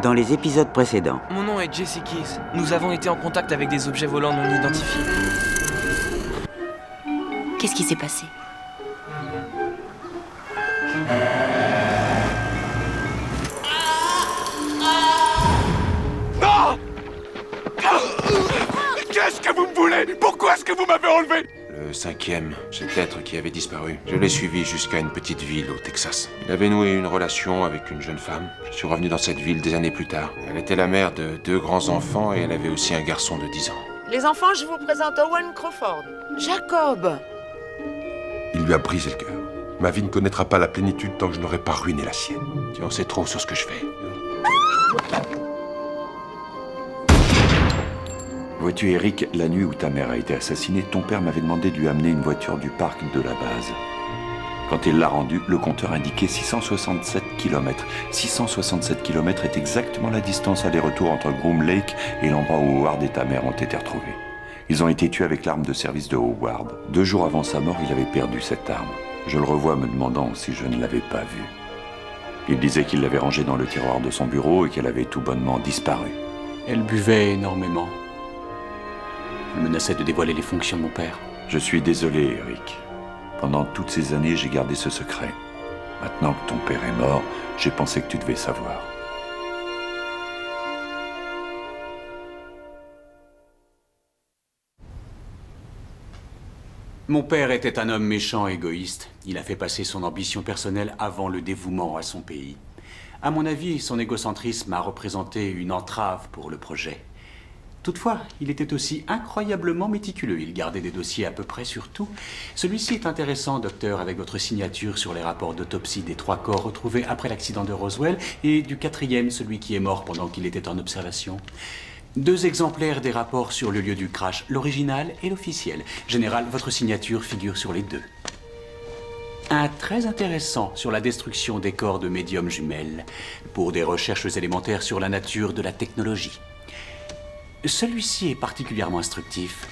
Dans les épisodes précédents, Mon nom est Jesse Keys. Nous avons été en contact avec des objets volants non identifiés. Qu'est-ce qui s'est passé? Non! Qu'est-ce que vous me voulez? Pourquoi est-ce que vous m'avez enlevé? Le cinquième, cet être qui avait disparu. Je l'ai suivi jusqu'à une petite ville au Texas. Il avait noué une relation avec une jeune femme. Je suis revenu dans cette ville des années plus tard. Elle était la mère de 2 grands-enfants et elle avait aussi un garçon de 10 ans. Les enfants, je vous présente Owen Crawford. Jacob. Il lui a brisé le cœur. Ma vie ne connaîtra pas la plénitude tant que je n'aurai pas ruiné la sienne. Tu en sais trop sur ce que je fais. Vois-tu, Eric, la nuit où ta mère a été assassinée, ton père m'avait demandé de lui amener une voiture du parc de la base. Quand il l'a rendue, le compteur indiquait 667 km. 667 km est exactement la distance aller-retour entre Groom Lake et l'endroit où Howard et ta mère ont été retrouvés. Ils ont été tués avec l'arme de service de Howard. 2 jours avant sa mort, il avait perdu cette arme. Je le revois me demandant si je ne l'avais pas vue. Il disait qu'il l'avait rangée dans le tiroir de son bureau et qu'elle avait tout bonnement disparu. Elle buvait énormément. Elle menaçait de dévoiler les fonctions de mon père. Je suis désolé, Eric. Pendant toutes ces années, j'ai gardé ce secret. Maintenant que ton père est mort, j'ai pensé que tu devais savoir. Mon père était un homme méchant et égoïste. Il a fait passer son ambition personnelle avant le dévouement à son pays. À mon avis, son égocentrisme a représenté une entrave pour le projet. Toutefois, il était aussi incroyablement méticuleux. Il gardait des dossiers à peu près sur tout. Celui-ci est intéressant, docteur, avec votre signature sur les rapports d'autopsie des 3 corps retrouvés après l'accident de Roswell et du 4e, celui qui est mort pendant qu'il était en observation. 2 exemplaires des rapports sur le lieu du crash, l'original et l'officiel. Général, votre signature figure sur les 2. Un très intéressant sur la destruction des corps de médiums jumelles, pour des recherches élémentaires sur la nature de la technologie. Celui-ci est particulièrement instructif.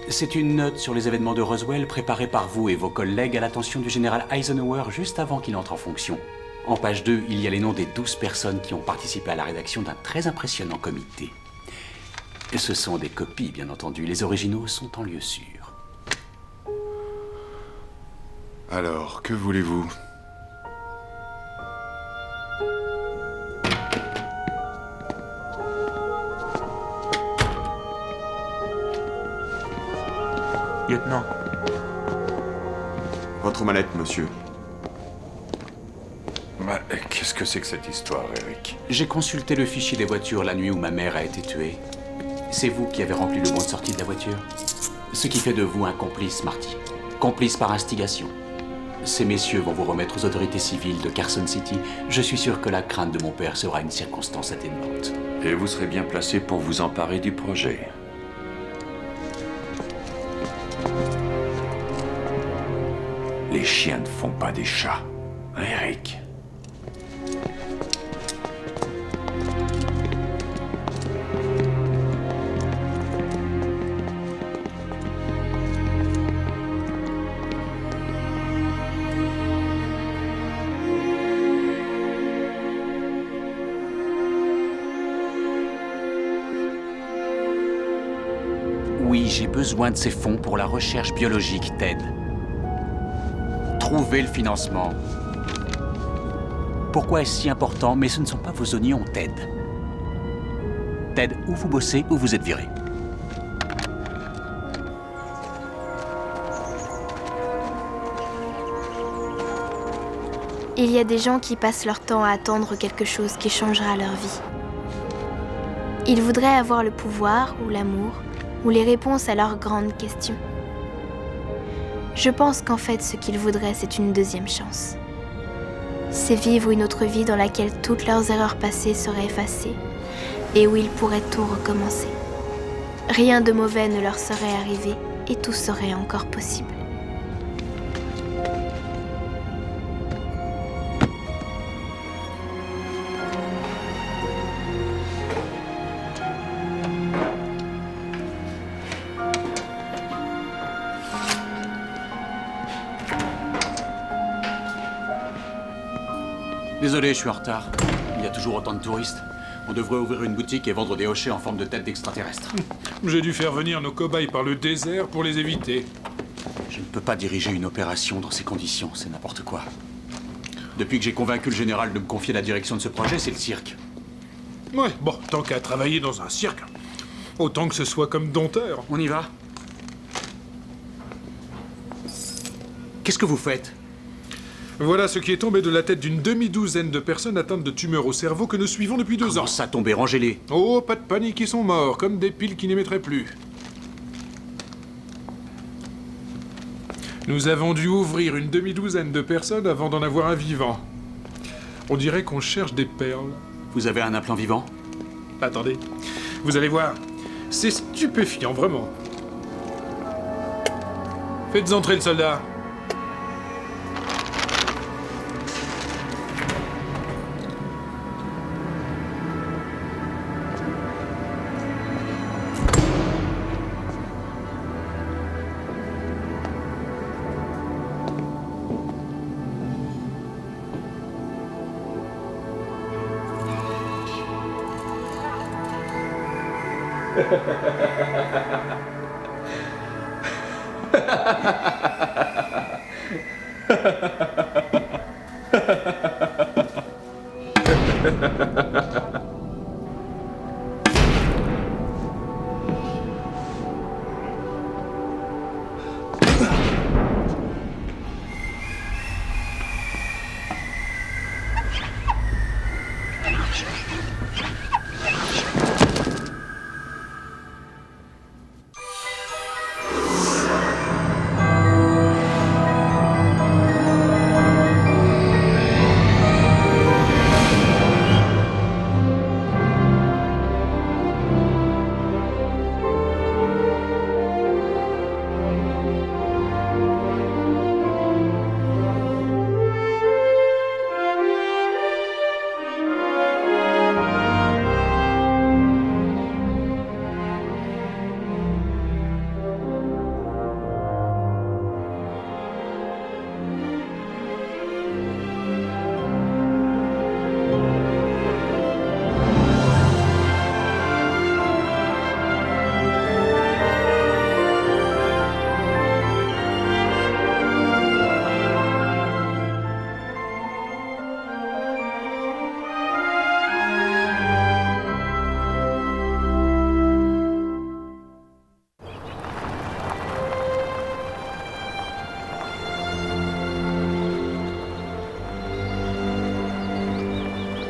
C'est une note sur les événements de Roswell préparée par vous et vos collègues à l'attention du général Eisenhower juste avant qu'il entre en fonction. En page 2, il y a les noms des 12 personnes qui ont participé à la rédaction d'un très impressionnant comité. Et ce sont des copies, bien entendu. Les originaux sont en lieu sûr. Alors, que voulez-vous? Lieutenant. Votre mallette, monsieur. Qu'est-ce que c'est que cette histoire, Eric? J'ai consulté le fichier des voitures la nuit où ma mère a été tuée. C'est vous qui avez rempli le bon de sortie de la voiture. Ce qui fait de vous un complice, Marty. Complice par instigation. Ces messieurs vont vous remettre aux autorités civiles de Carson City. Je suis sûr que la crainte de mon père sera une circonstance atténuante. Et vous serez bien placé pour vous emparer du projet. Les chiens ne font pas des chats, hein, Eric? Oui, j'ai besoin de ces fonds pour la recherche biologique, Ted. Trouvez le financement. Pourquoi est-ce si important? Mais ce ne sont pas vos oignons, Ted. Ted, ou vous bossez ou vous êtes viré. Il y a des gens qui passent leur temps à attendre quelque chose qui changera leur vie. Ils voudraient avoir le pouvoir ou l'amour ou les réponses à leurs grandes questions. Je pense qu'en fait, ce qu'ils voudraient, c'est une deuxième chance. C'est vivre une autre vie dans laquelle toutes leurs erreurs passées seraient effacées et où ils pourraient tout recommencer. Rien de mauvais ne leur serait arrivé et tout serait encore possible. Désolé, je suis en retard. Il y a toujours autant de touristes. On devrait ouvrir une boutique et vendre des hochets en forme de tête d'extraterrestre. J'ai dû faire venir nos cobayes par le désert pour les éviter. Je ne peux pas diriger une opération dans ces conditions, c'est n'importe quoi. Depuis que j'ai convaincu le général de me confier la direction de ce projet, c'est le cirque. Ouais, bon, tant qu'à travailler dans un cirque, autant que ce soit comme dompteur. On y va? Qu'est-ce que vous faites? Voilà ce qui est tombé de la tête d'une demi-douzaine de personnes atteintes de tumeurs au cerveau que nous suivons depuis 2 ans. Comment ça tomber? Rangez-les. Oh, pas de panique, ils sont morts, comme des piles qui n'émettraient plus. Nous avons dû ouvrir une demi-douzaine de personnes avant d'en avoir un vivant. On dirait qu'on cherche des perles. Vous avez un implant vivant? Attendez, vous allez voir, c'est stupéfiant, vraiment. Faites entrer le soldat.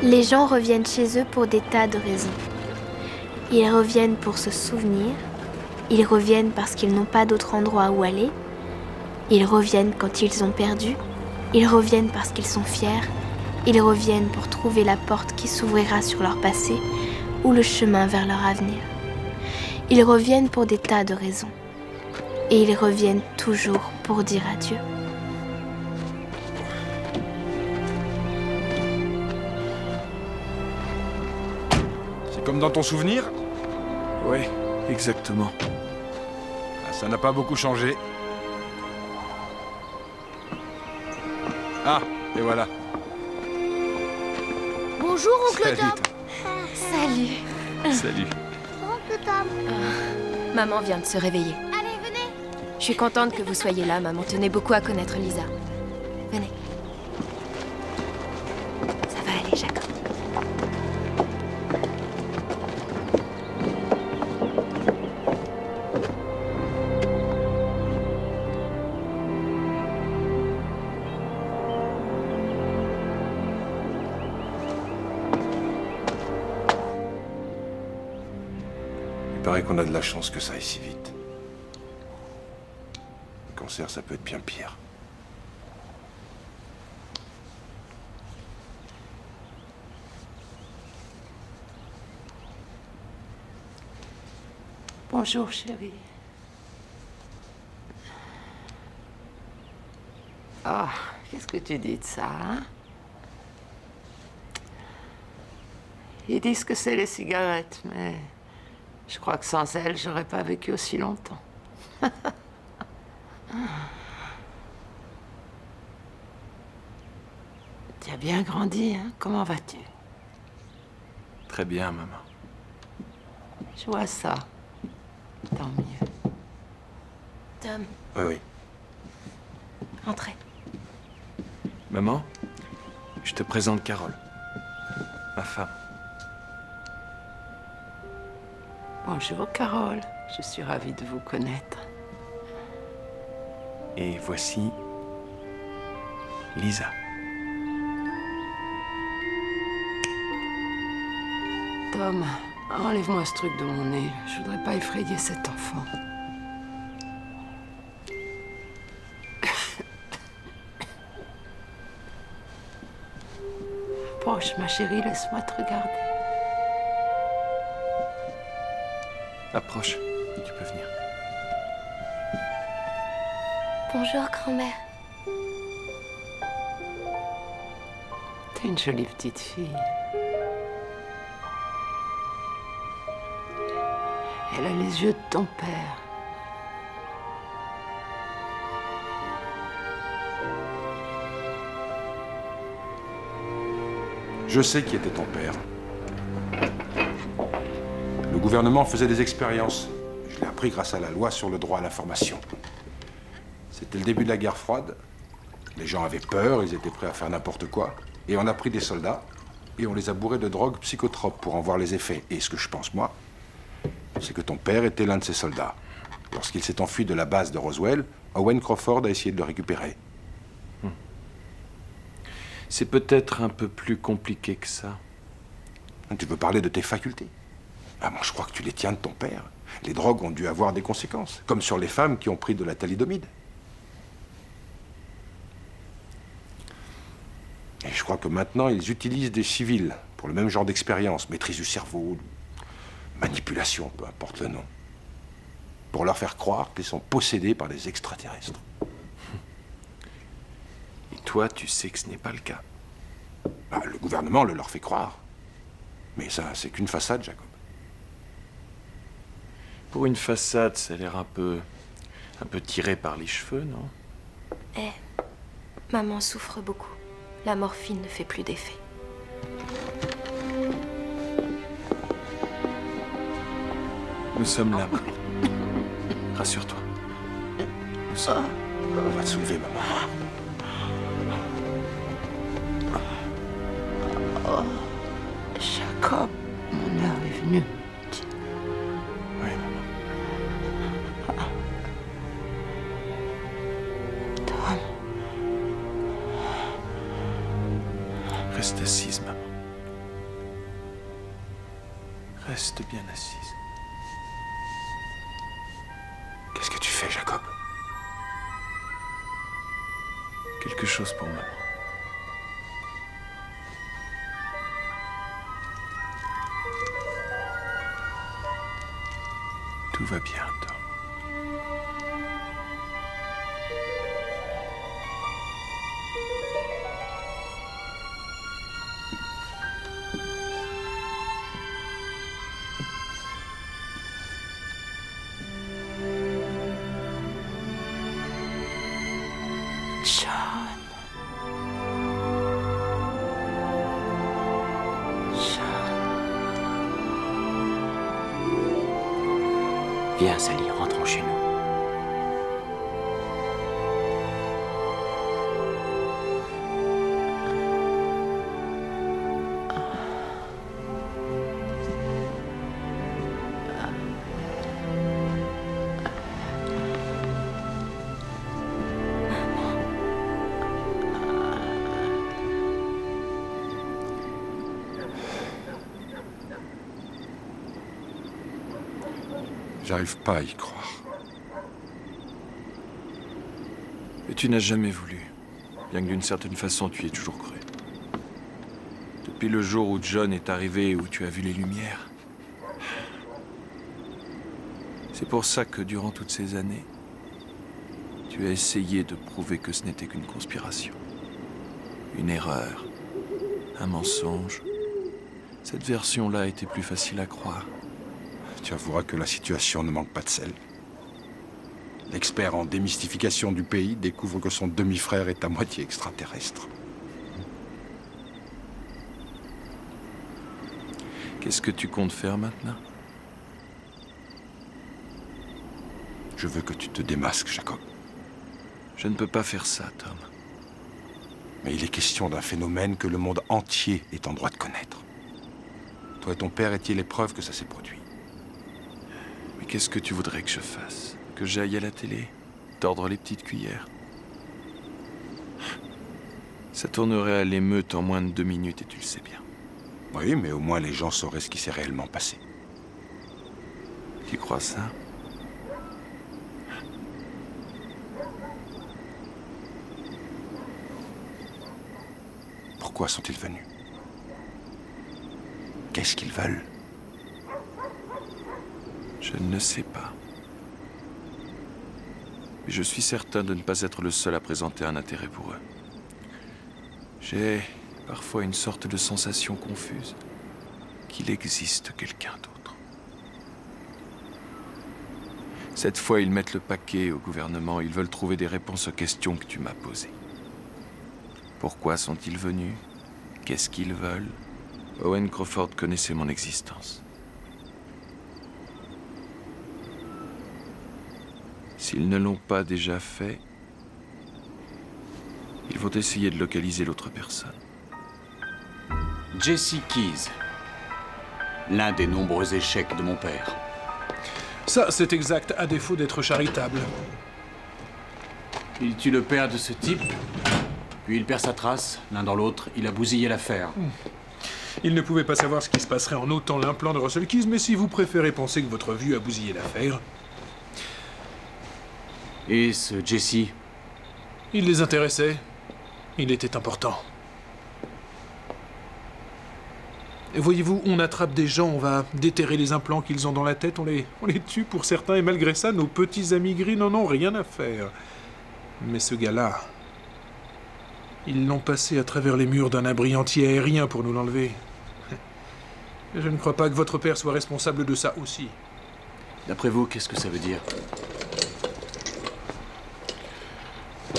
Les gens reviennent chez eux pour des tas de raisons. Ils reviennent pour se souvenir, ils reviennent parce qu'ils n'ont pas d'autre endroit où aller, ils reviennent quand ils ont perdu, ils reviennent parce qu'ils sont fiers, ils reviennent pour trouver la porte qui s'ouvrira sur leur passé ou le chemin vers leur avenir. Ils reviennent pour des tas de raisons. Et ils reviennent toujours pour dire adieu. Comme dans ton souvenir? Ouais, exactement. Ah, ça n'a pas beaucoup changé. Ah, et voilà. Bonjour, oncle Salut, Tom. Salut. Salut. Oncle Tom. Maman vient de se réveiller. Allez, venez. Je suis contente que vous soyez là, maman tenait beaucoup à connaître Lisa. Venez. Ça va aller, Jacob. Il paraît qu'on a de la chance que ça aille si vite. Le cancer, ça peut être bien pire. Bonjour, chérie. Oh, qu'est-ce que tu dis de ça, hein? Ils disent que c'est les cigarettes, mais je crois que sans elles, j'aurais pas vécu aussi longtemps. Tu as bien grandi, hein? Comment vas-tu? Très bien, maman. Je vois ça. Tant mieux. Tom, Oui, oui. entrez. Maman, je te présente Carole. Ma femme. Bonjour, Carole. Je suis ravie de vous connaître. Et voici Lisa. Tom, enlève-moi ce truc de mon nez. Je voudrais pas effrayer cet enfant. Approche, ma chérie, laisse-moi te regarder. Approche, tu peux venir. Bonjour, grand-mère. T'es une jolie petite fille. Elle a les yeux de ton père. Je sais qui était ton père. Le gouvernement faisait des expériences. Je l'ai appris grâce à la loi sur le droit à l'information. C'était le début de la guerre froide. Les gens avaient peur, ils étaient prêts à faire n'importe quoi. Et on a pris des soldats et on les a bourrés de drogues psychotropes pour en voir les effets. Et ce que je pense, moi, c'est que ton père était l'un de ces soldats. Lorsqu'il s'est enfui de la base de Roswell, Owen Crawford a essayé de le récupérer. C'est peut-être un peu plus compliqué que ça. Tu veux parler de tes facultés? Ah bon, je crois que tu les tiens de ton père. Les drogues ont dû avoir des conséquences, comme sur les femmes qui ont pris de la thalidomide. Et je crois que maintenant, ils utilisent des civils pour le même genre d'expérience, maîtrise du cerveau, manipulation, peu importe le nom, pour leur faire croire qu'ils sont possédés par des extraterrestres. Et toi, tu sais que ce n'est pas le cas. Bah, le gouvernement le leur fait croire. Mais ça, c'est qu'une façade, Jacob. Pour une façade, ça a l'air un peu tiré par les cheveux, non? Eh, maman souffre beaucoup. La morphine ne fait plus d'effet. Nous sommes là, maman. Rassure-toi. Nous sommes... On va te soulever, maman. Oh, Jacob, mon heure est venue. Oui, maman. Tom. Reste assise, maman. Reste bien assise. Qu'est-ce que tu fais, Jacob? Quelque chose pour maman. Tout va bien, Tom. John. Viens, Sally, rentrons chez nous. J'arrive pas à y croire. Et tu n'as jamais voulu, bien que d'une certaine façon tu y aies toujours cru. Depuis le jour où John est arrivé et où tu as vu les lumières. C'est pour ça que durant toutes ces années, tu as essayé de prouver que ce n'était qu'une conspiration. Une erreur, un mensonge. Cette version-là était plus facile à croire. Tu avoueras que la situation ne manque pas de sel. L'expert en démystification du pays découvre que son demi-frère est à moitié extraterrestre. Qu'est-ce que tu comptes faire maintenant? Je veux que tu te démasques, Jacob. Je ne peux pas faire ça, Tom. Mais il est question d'un phénomène que le monde entier est en droit de connaître. Toi et ton père étiez les preuves que ça s'est produit. Mais qu'est-ce que tu voudrais que je fasse? Que j'aille à la télé? Tordre les petites cuillères? Ça tournerait à l'émeute en moins de 2 minutes et tu le sais bien. Oui, mais au moins les gens sauraient ce qui s'est réellement passé. Tu crois ça? Pourquoi sont-ils venus? Qu'est-ce qu'ils veulent? Je ne sais pas. Mais je suis certain de ne pas être le seul à présenter un intérêt pour eux. J'ai parfois une sorte de sensation confuse qu'il existe quelqu'un d'autre. Cette fois, ils mettent le paquet au gouvernement. Ils veulent trouver des réponses aux questions que tu m'as posées. Pourquoi sont-ils venus? Qu'est-ce qu'ils veulent? Owen Crawford connaissait mon existence. S'ils ne l'ont pas déjà fait, ils vont essayer de localiser l'autre personne. Jesse Keyes. L'un des nombreux échecs de mon père. Ça, c'est exact, à défaut d'être charitable. Il tue le père de ce type, puis il perd sa trace. L'un dans l'autre, il a bousillé l'affaire. Il ne pouvait pas savoir ce qui se passerait en ôtant l'implant de Russell Keyes, mais si vous préférez penser que votre vieux a bousillé l'affaire... Et ce Jesse? Il les intéressait. Il était important. Et voyez-vous, on attrape des gens, on va déterrer les implants qu'ils ont dans la tête, on les tue pour certains, et malgré ça, nos petits amis gris n'en ont rien à faire. Mais ce gars-là, ils l'ont passé à travers les murs d'un abri anti-aérien pour nous l'enlever. Je ne crois pas que votre père soit responsable de ça aussi. D'après vous, qu'est-ce que ça veut dire?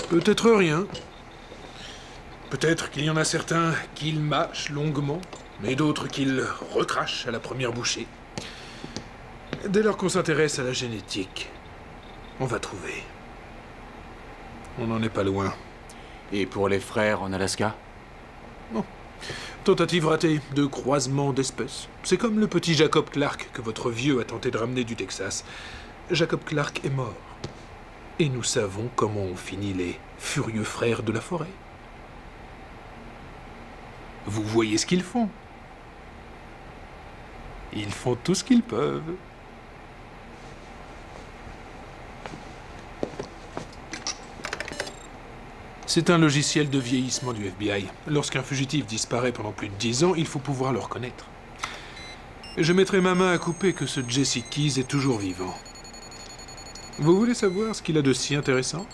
Peut-être rien. Peut-être qu'il y en a certains qui le mâchent longuement, mais d'autres qui le recrachent à la première bouchée. Dès lors qu'on s'intéresse à la génétique, on va trouver. On n'en est pas loin. Et pour les frères en Alaska? Non. Tentative ratée de croisement d'espèces. C'est comme le petit Jacob Clark que votre vieux a tenté de ramener du Texas. Jacob Clark est mort. Et nous savons comment ont fini les furieux frères de la forêt. Vous voyez ce qu'ils font. Ils font tout ce qu'ils peuvent. C'est un logiciel de vieillissement du FBI. Lorsqu'un fugitif disparaît pendant plus de 10 ans, il faut pouvoir le reconnaître. Je mettrai ma main à couper que ce Jesse Keyes est toujours vivant. Vous voulez savoir ce qu'il a de si intéressant?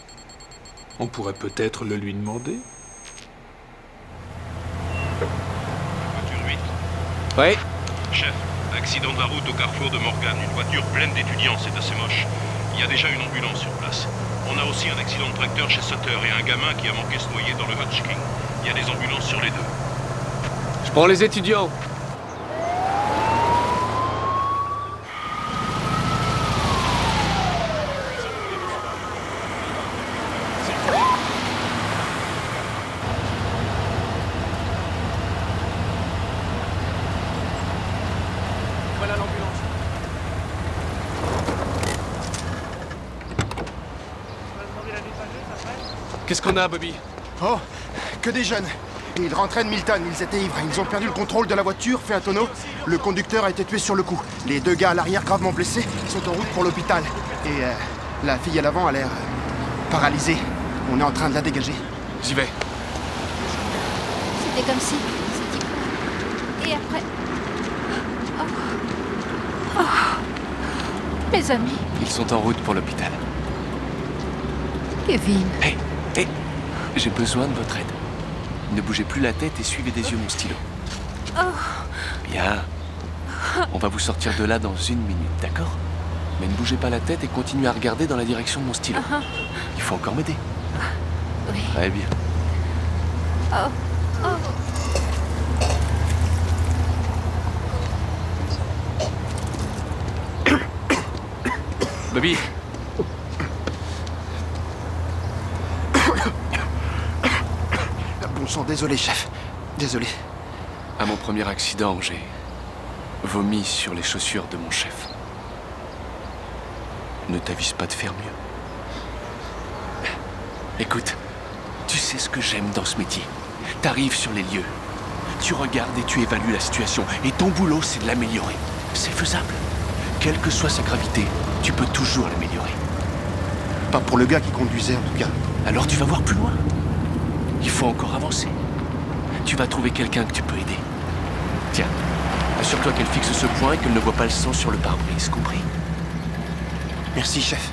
On pourrait peut-être le lui demander. Voiture 8. Oui. Chef, accident de la route au carrefour de Morgan. Une voiture pleine d'étudiants, c'est assez moche. Il y a déjà une ambulance sur place. On a aussi un accident de tracteur chez Sutter et un gamin qui a manqué se noyer dans le Hutch King. Il y a des ambulances sur les deux. Je prends les étudiants. Voilà l'ambulance. Qu'est-ce qu'on a, Bobby? Oh, que des jeunes. Ils rentraient de Milton, ils étaient ivres. Ils ont perdu le contrôle de la voiture, fait un tonneau. Le conducteur a été tué sur le coup. Les 2 gars à l'arrière, gravement blessés, sont en route pour l'hôpital. Et la fille à l'avant a l'air paralysée. On est en train de la dégager. J'y vais. C'était comme si... c'était... Et après... Oh. Oh. Mes amis. Ils sont en route pour l'hôpital. Kevin. Hé, j'ai besoin de votre aide. Ne bougez plus la tête et suivez des yeux mon stylo. Oh. Bien. On va vous sortir de là dans 1 minute, d'accord? Mais ne bougez pas la tête et continuez à regarder dans la direction de mon stylo. Il faut encore m'aider. Oui. Très bien. Oh. Oh. Bobby. Bon sang, désolé, chef. Désolé. À mon premier accident, j'ai vomi sur les chaussures de mon chef. Ne t'avise pas de faire mieux. Écoute, tu sais ce que j'aime dans ce métier. T'arrives sur les lieux, tu regardes et tu évalues la situation. Et ton boulot, c'est de l'améliorer. C'est faisable. Quelle que soit sa gravité, tu peux toujours l'améliorer. Pas pour le gars qui conduisait, en tout cas. Alors tu vas voir plus loin. Il faut encore avancer. Tu vas trouver quelqu'un que tu peux aider. Tiens, assure-toi qu'elle fixe ce point et qu'elle ne voit pas le sang sur le pare-brise, compris? Merci, chef.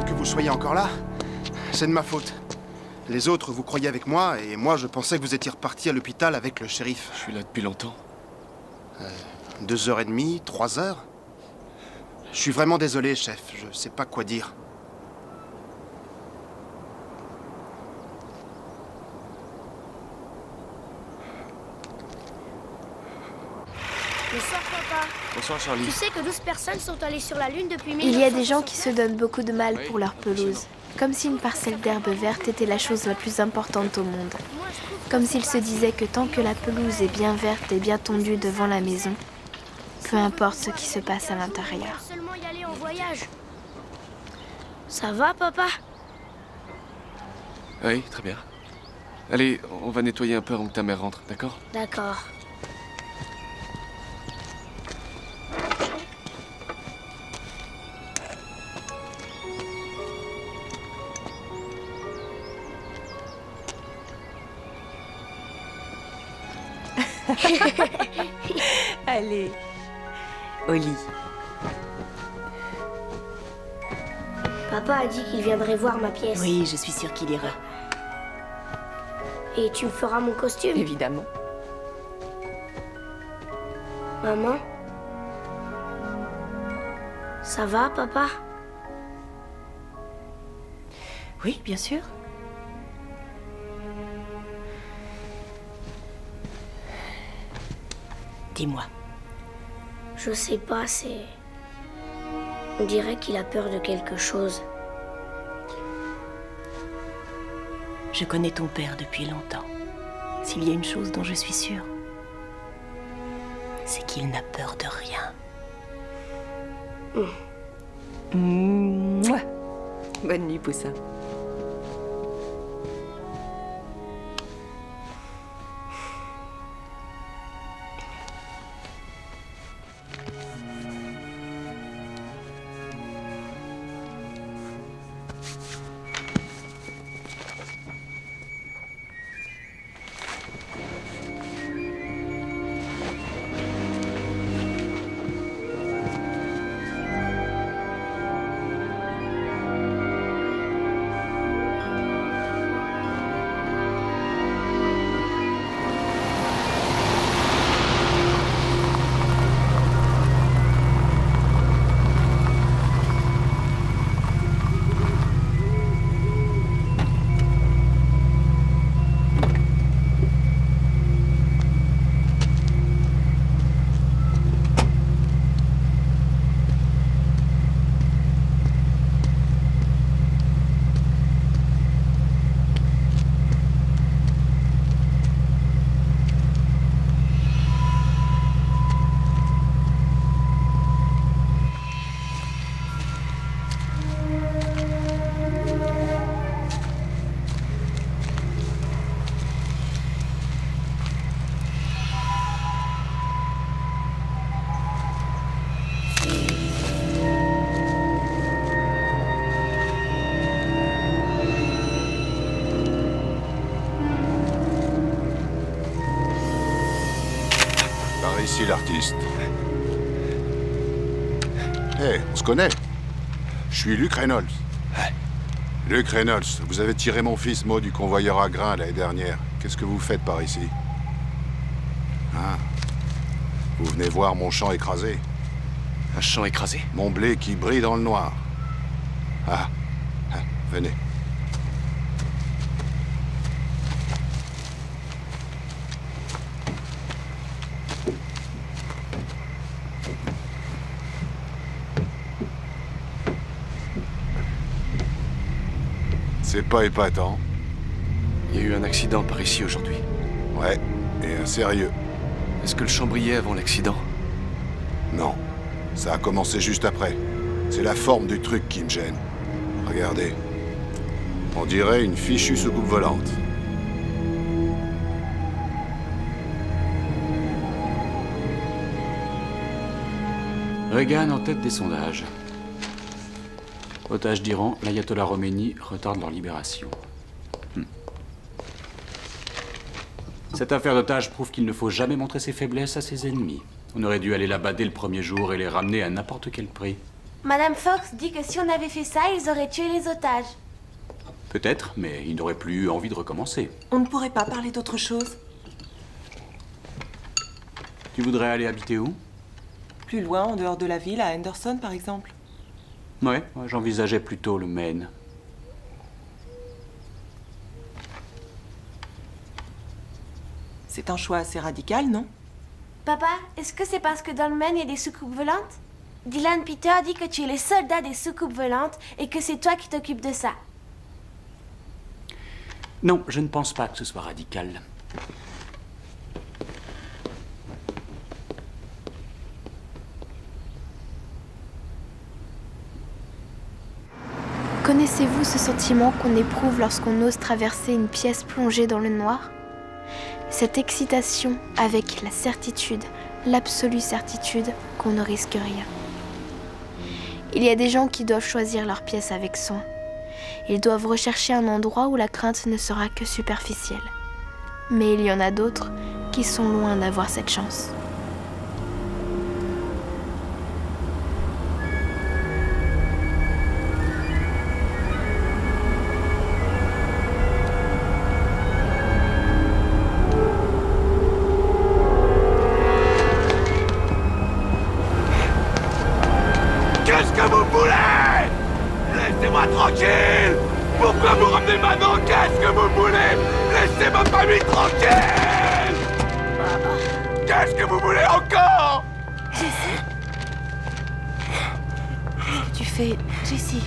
Que vous soyez encore là, c'est de ma faute. Les autres, vous croyez avec moi, et moi, je pensais que vous étiez reparti à l'hôpital avec le shérif. Je suis là depuis longtemps. 2h30, 3 heures. Je suis vraiment désolé, chef. Je sais pas quoi dire. Bonsoir, papa. Bonsoir, Charlie. Tu sais que 12 personnes sont allées sur la Lune depuis 1969. Il y a des gens qui se donnent beaucoup de mal pour leur pelouse. Comme si une parcelle d'herbe verte était la chose la plus importante au monde. Comme s'ils se disaient que tant que la pelouse est bien verte et bien tondue devant la maison, peu importe ce qui se passe à l'intérieur. Seulement y aller en voyage. Ça va, papa? Oui, très bien. Allez, on va nettoyer un peu avant que ta mère rentre, d'accord? D'accord. Allez, au lit. Papa a dit qu'il viendrait voir ma pièce. Oui, je suis sûre qu'il ira. Et tu me feras mon costume? Évidemment. Maman? Ça va, papa? Oui, bien sûr. Dis-moi. Je sais pas, c'est... On dirait qu'il a peur de quelque chose. Je connais ton père depuis longtemps. S'il y a une chose dont je suis sûre, c'est qu'il n'a peur de rien. Mouah. Bonne nuit, Poussin. ici l'artiste. Hé, on se connaît. Je suis Luke Reynolds. Luke Reynolds, vous avez tiré mon fils Mo du convoyeur à grains l'année dernière. Qu'est-ce que vous faites par ici? Hein? Vous venez voir mon champ écrasé. Un champ écrasé? Mon blé qui brille dans le noir. Venez. C'est pas épatant. Il y a eu un accident par ici aujourd'hui. Ouais, et un sérieux. Est-ce que le champ brillait avant l'accident? Non. Ça a commencé juste après. C'est la forme du truc qui me gêne. Regardez. On dirait une fichue soucoupe volante. Reagan en tête des sondages. Otages d'Iran, l'ayatollah Khomeini retarde leur libération. Cette affaire d'otages prouve qu'il ne faut jamais montrer ses faiblesses à ses ennemis. On aurait dû aller là-bas dès le premier jour et les ramener à n'importe quel prix. Madame Fox dit que si on avait fait ça, ils auraient tué les otages. Peut-être, mais ils n'auraient plus eu envie de recommencer. On ne pourrait pas parler d'autre chose? Tu voudrais aller habiter où? Plus loin, en dehors de la ville, à Henderson par exemple. Ouais, j'envisageais plutôt le Maine. C'est un choix assez radical, non? Papa, est-ce que c'est parce que dans le Maine, il y a des soucoupes volantes? Dylan Peter dit que tu es le soldat des soucoupes volantes et que c'est toi qui t'occupes de ça. Non, je ne pense pas que ce soit radical. Connaissez-vous ce sentiment qu'on éprouve lorsqu'on ose traverser une pièce plongée dans le noir? Cette excitation avec la certitude, l'absolue certitude qu'on ne risque rien. Il y a des gens qui doivent choisir leur pièce avec soin. Ils doivent rechercher un endroit où la crainte ne sera que superficielle. Mais il y en a d'autres qui sont loin d'avoir cette chance. Qu'est-ce que vous voulez? Laissez-moi tranquille! Pourquoi vous ramenez maintenant? Qu'est-ce que vous voulez? Laissez ma famille tranquille! Qu'est-ce que vous voulez encore? Jessie? Qu'est-ce que tu fais, Jessie?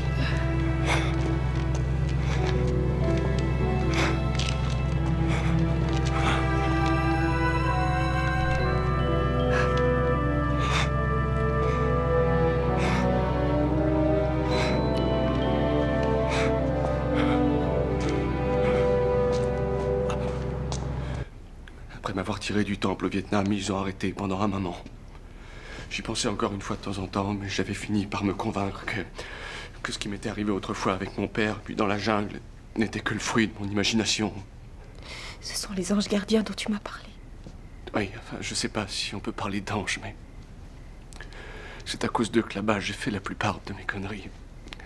Après m'avoir tiré du temple au Vietnam, ils ont arrêté pendant un moment. J'y pensais encore une fois de temps en temps, mais j'avais fini par me convaincre que ce qui m'était arrivé autrefois avec mon père, puis dans la jungle, n'était que le fruit de mon imagination. Ce sont les anges gardiens dont tu m'as parlé. Oui, enfin, je sais pas si on peut parler d'anges, mais... c'est à cause d'eux que là-bas, j'ai fait la plupart de mes conneries.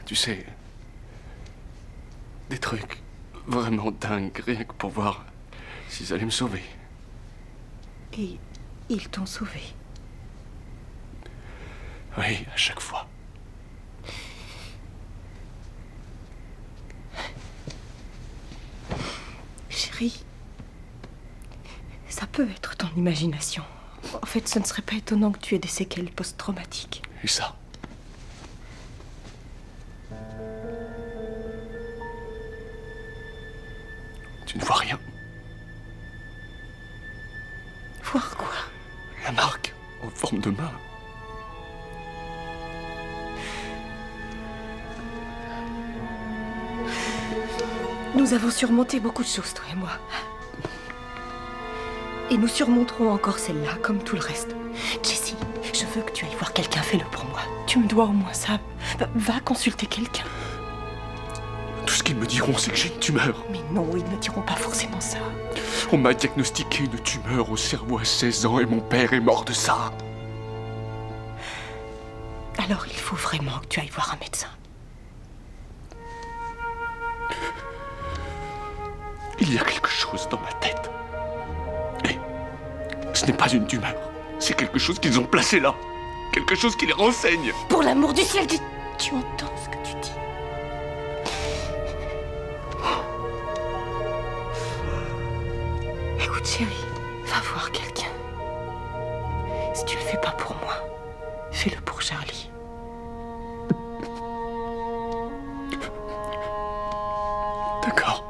Tu sais... des trucs vraiment dingues, rien que pour voir s'ils allaient me sauver. Et ils t'ont sauvé. Oui, à chaque fois. Chérie, ça peut être ton imagination. En fait, ce ne serait pas étonnant que tu aies des séquelles post-traumatiques. Et ça? Tu ne vois rien? Voir quoi? La marque, en forme de main. Nous avons surmonté beaucoup de choses, toi et moi. Et nous surmonterons encore celle-là, comme tout le reste. Jessie, je veux que tu ailles voir quelqu'un, fais-le pour moi. Tu me dois au moins ça. Va consulter quelqu'un. Tout ce qu'ils me diront, c'est que j'ai une tumeur. Mais non, ils ne diront pas forcément ça. On m'a diagnostiqué une tumeur au cerveau à 16 ans et mon père est mort de ça. Alors il faut vraiment que tu ailles voir un médecin. Il y a quelque chose dans ma tête. Et ce n'est pas une tumeur. C'est quelque chose qu'ils ont placé là. Quelque chose qui les renseigne. Pour l'amour du ciel, tu entends ce que tu dis? Écoute, chérie, va voir quelqu'un. Si tu le fais pas pour moi, fais-le pour Charlie. D'accord.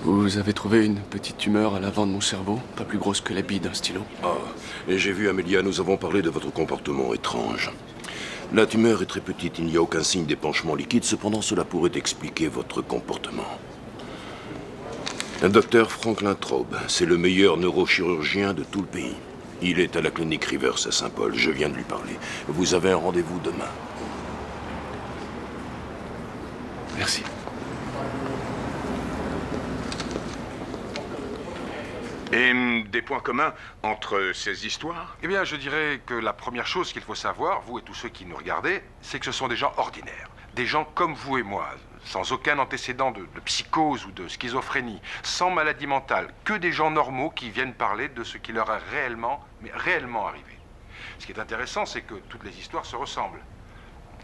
Vous avez trouvé une petite tumeur à l'avant de mon cerveau, pas plus grosse que la bille d'un stylo. Ah, et j'ai vu, Amélia, nous avons parlé de votre comportement étrange. La tumeur est très petite, il n'y a aucun signe d'épanchement liquide, cependant cela pourrait expliquer votre comportement. Le docteur Franklin Traub, c'est le meilleur neurochirurgien de tout le pays. Il est à la clinique Rivers à Saint-Paul, je viens de lui parler. Vous avez un rendez-vous demain. Merci. Et des points communs entre ces histoires? Eh bien, je dirais que la première chose qu'il faut savoir, vous et tous ceux qui nous regardez, c'est que ce sont des gens ordinaires. Des gens comme vous et moi, sans aucun antécédent de psychose ou de schizophrénie, sans maladie mentale, que des gens normaux qui viennent parler de ce qui leur est réellement arrivé. Ce qui est intéressant, c'est que toutes les histoires se ressemblent.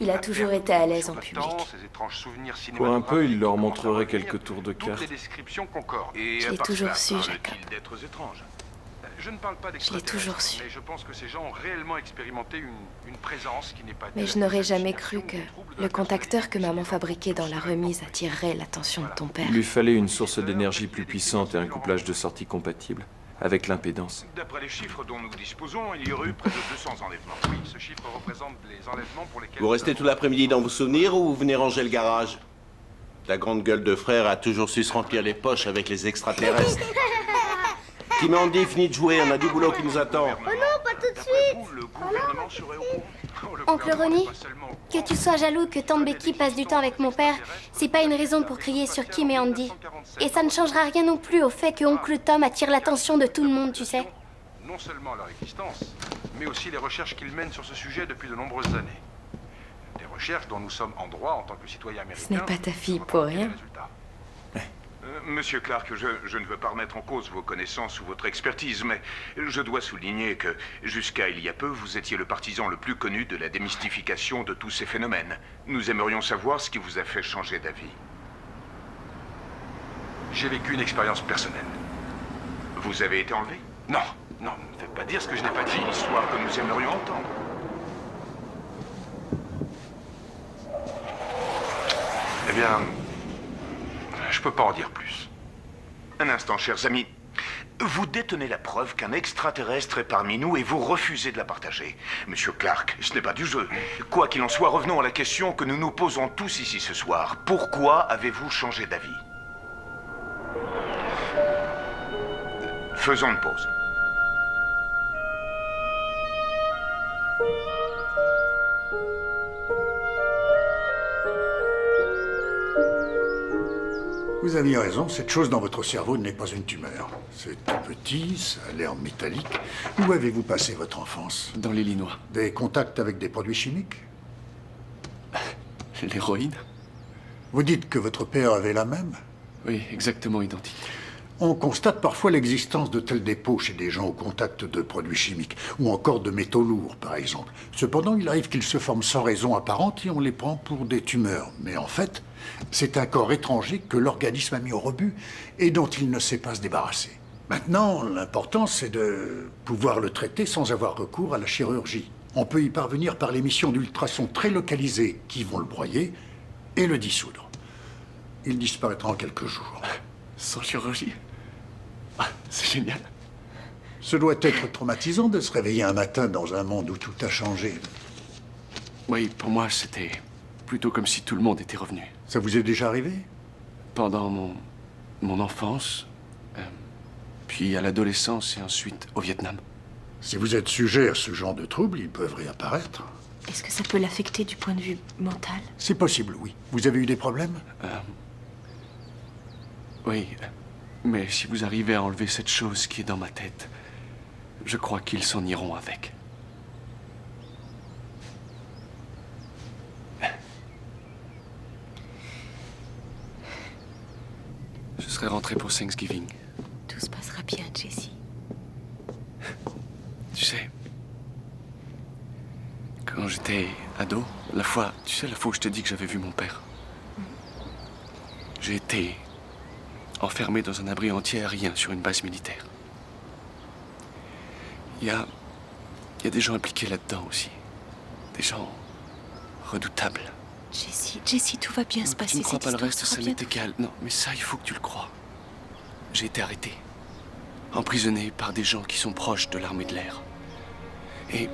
Il a toujours été à l'aise en public. Ces étranges souvenirs Pour un peu, il leur montrerait quelques tours de toutes cartes. les descriptions concordent. Je l'ai toujours su, Jacob. D'êtres étranges. Je ne parle pas Je l'ai toujours su. mais je pense que ces gens ont réellement expérimenté une présence qui n'est pas... Mais je n'aurais jamais cru que le contacteur que maman fabriquait dans la remise attirerait l'attention de ton père. Il lui fallait une source d'énergie plus puissante et un couplage de sortie compatible avec l'impédance. D'après les chiffres dont nous disposons, il y aurait eu près de 200 enlèvements. Oui, ce chiffre représente les enlèvements pour lesquels... Vous restez tout l'après-midi dans vos souvenirs ou vous venez ranger le garage? La grande gueule de frère a toujours su se remplir les poches avec les extraterrestres. Tim et Andy, fini de jouer, on a du boulot qui nous attend. Oh non, pas tout de suite! Oncle Ronnie, que tu sois jaloux que tante Becky passe du temps avec mon père, c'est pas une raison pour crier sur Kim et Andy. Et ça ne changera rien non plus au fait que oncle Tom attire l'attention de tout le monde, tu sais. Non seulement leur existence, mais aussi les recherches qu'ils mènent sur ce sujet depuis de nombreuses années. Des recherches dont nous sommes en droit en tant que citoyens américains. Ce n'est pas ta fille pour rien. Monsieur Clark, je ne veux pas remettre en cause vos connaissances ou votre expertise, mais je dois souligner que, jusqu'à il y a peu, vous étiez le partisan le plus connu de la démystification de tous ces phénomènes. Nous aimerions savoir ce qui vous a fait changer d'avis. J'ai vécu une expérience personnelle. Vous avez été enlevé? Non, non, ne faites pas dire ce que je n'ai pas dit. Une histoire que nous aimerions entendre. Eh bien, je peux pas en dire plus. Un instant, chers amis. Vous détenez la preuve qu'un extraterrestre est parmi nous et vous refusez de la partager. Monsieur Clark, ce n'est pas du jeu. Quoi qu'il en soit, revenons à la question que nous nous posons tous ici ce soir. Pourquoi avez-vous changé d'avis? Faisons une pause. Vous aviez raison, cette chose dans votre cerveau n'est pas une tumeur. C'est tout petit, ça a l'air métallique. Où avez-vous passé votre enfance? Dans l'Illinois. Des contacts avec des produits chimiques? L'héroïne? Vous dites que votre père avait la même? Oui, exactement identique. On constate parfois l'existence de tels dépôts chez des gens au contact de produits chimiques, ou encore de métaux lourds, par exemple. Cependant, il arrive qu'ils se forment sans raison apparente et on les prend pour des tumeurs. Mais en fait, c'est un corps étranger que l'organisme a mis au rebut et dont il ne sait pas se débarrasser. Maintenant, l'important, c'est de pouvoir le traiter sans avoir recours à la chirurgie. On peut y parvenir par l'émission d'ultrasons très localisés qui vont le broyer et le dissoudre. Il disparaîtra en quelques jours. Sans chirurgie? C'est génial. Ce doit être traumatisant de se réveiller un matin dans un monde où tout a changé. Oui, pour moi, c'était plutôt comme si tout le monde était revenu. Ça vous est déjà arrivé? Pendant mon mon enfance, puis à l'adolescence et ensuite au Vietnam. Si vous êtes sujet à ce genre de troubles, ils peuvent réapparaître. Est-ce que ça peut l'affecter du point de vue mental? C'est possible, oui. Vous avez eu des problèmes? Oui, mais si vous arrivez à enlever cette chose qui est dans ma tête, je crois qu'ils s'en iront avec. Je serai rentré pour Thanksgiving. Tout se passera bien, Jessie. Tu sais, quand j'étais ado, la fois où je te dis que j'avais vu mon père, j'ai été enfermé dans un abri anti-aérien sur une base militaire. Il y a des gens impliqués là-dedans aussi. Des gens redoutables. Jessie, tout va bien se passer. Tu ne crois pas le cette reste, histoire ça sera m'est égal. Non, mais ça, il faut que tu le crois. J'ai été arrêté. Emprisonné par des gens qui sont proches de l'armée de l'air. Et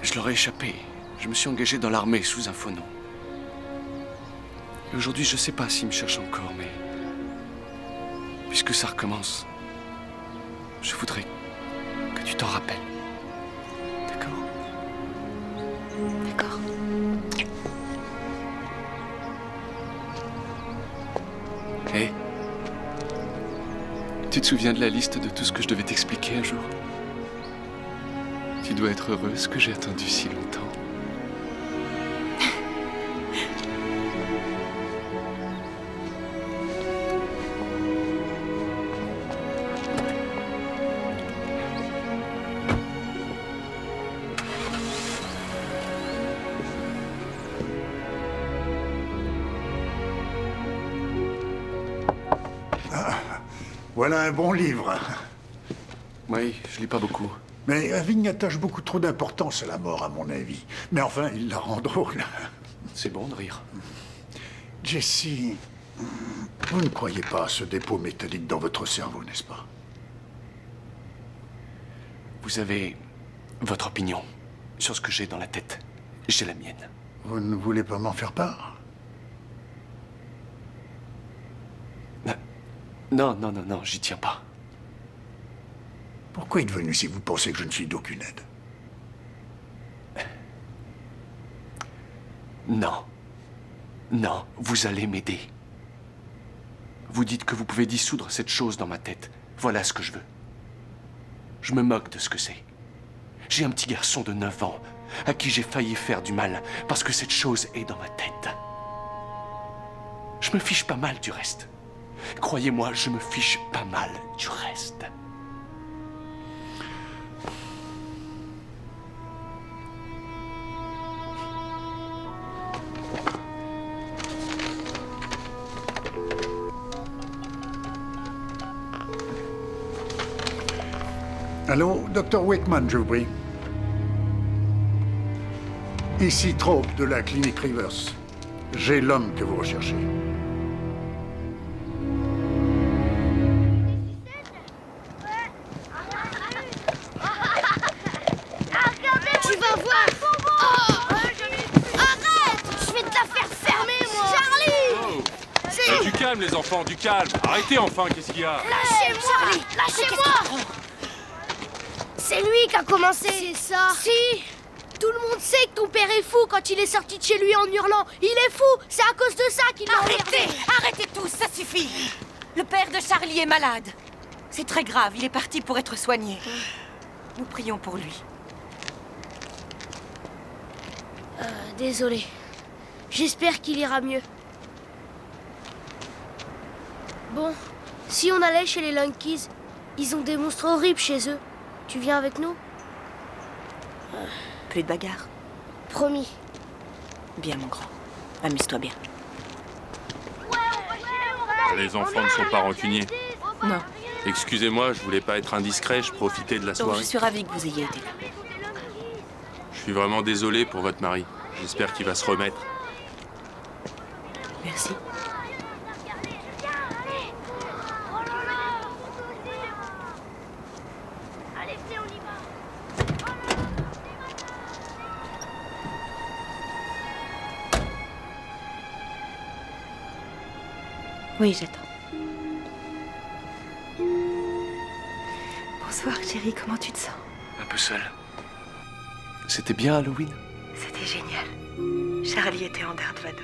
je leur ai échappé. Je me suis engagé dans l'armée sous un faux nom. Et aujourd'hui, je sais pas s'ils me cherchent encore, mais puisque ça recommence, je voudrais que tu t'en rappelles. D'accord? D'accord. Hé, tu te souviens de la liste de tout ce que je devais t'expliquer un jour? Tu dois être heureuse que j'ai attendu si longtemps. Voilà un bon livre. Oui, je lis pas beaucoup. Mais Irving attache beaucoup trop d'importance à la mort, à mon avis. Mais enfin, il la rend drôle. C'est bon de rire. Jessie, vous ne croyez pas à ce dépôt métallique dans votre cerveau, n'est-ce pas? Vous avez votre opinion sur ce que j'ai dans la tête. J'ai la mienne. Vous ne voulez pas m'en faire part? Non, j'y tiens pas. Pourquoi êtes venu si vous pensez que je ne suis d'aucune aide? Non, vous allez m'aider. Vous dites que vous pouvez dissoudre cette chose dans ma tête. Voilà ce que je veux. Je me moque de ce que c'est. J'ai un petit garçon de 9 ans à qui j'ai failli faire du mal parce que cette chose est dans ma tête. Je me fiche pas mal du reste. Croyez-moi, je me fiche pas mal du reste. Allô, Dr. Wakeman, je vous prie. Ici Traub, de la clinique Rivers. J'ai l'homme que vous recherchez. Tu vas voir. Oh, arrête. Je vais te la faire fermer, moi. Charlie. Du calme, les enfants, du calme. Arrêtez enfin, qu'est-ce qu'il y a? Lâchez-moi. Lâchez-moi. C'est lui qui a commencé. C'est ça. Si. Tout le monde sait que ton père est fou quand il est sorti de chez lui en hurlant. Il est fou. C'est à cause de ça qu'il l'a emmerdé. Arrêtez tous, ça suffit. Le père de Charlie est malade. C'est très grave, il est parti pour être soigné. Nous prions pour lui. Désolé. J'espère qu'il ira mieux. Bon, si on allait chez les Lunkies, ils ont des monstres horribles chez eux. Tu viens avec nous? Plus de bagarre. Promis. Bien, mon grand. Amuse-toi bien. Les enfants ne sont pas rancuniers. Non. Excusez-moi, je voulais pas être indiscret, je profitais de la Donc, soirée. je suis ravie que vous ayez été là. Je suis vraiment désolé pour votre mari. J'espère qu'il va se remettre. Merci. Oui, j'attends. Bonsoir, chérie, comment tu te sens? Un peu seul. C'était bien Halloween? C'était génial. Charlie était en Darth Vader.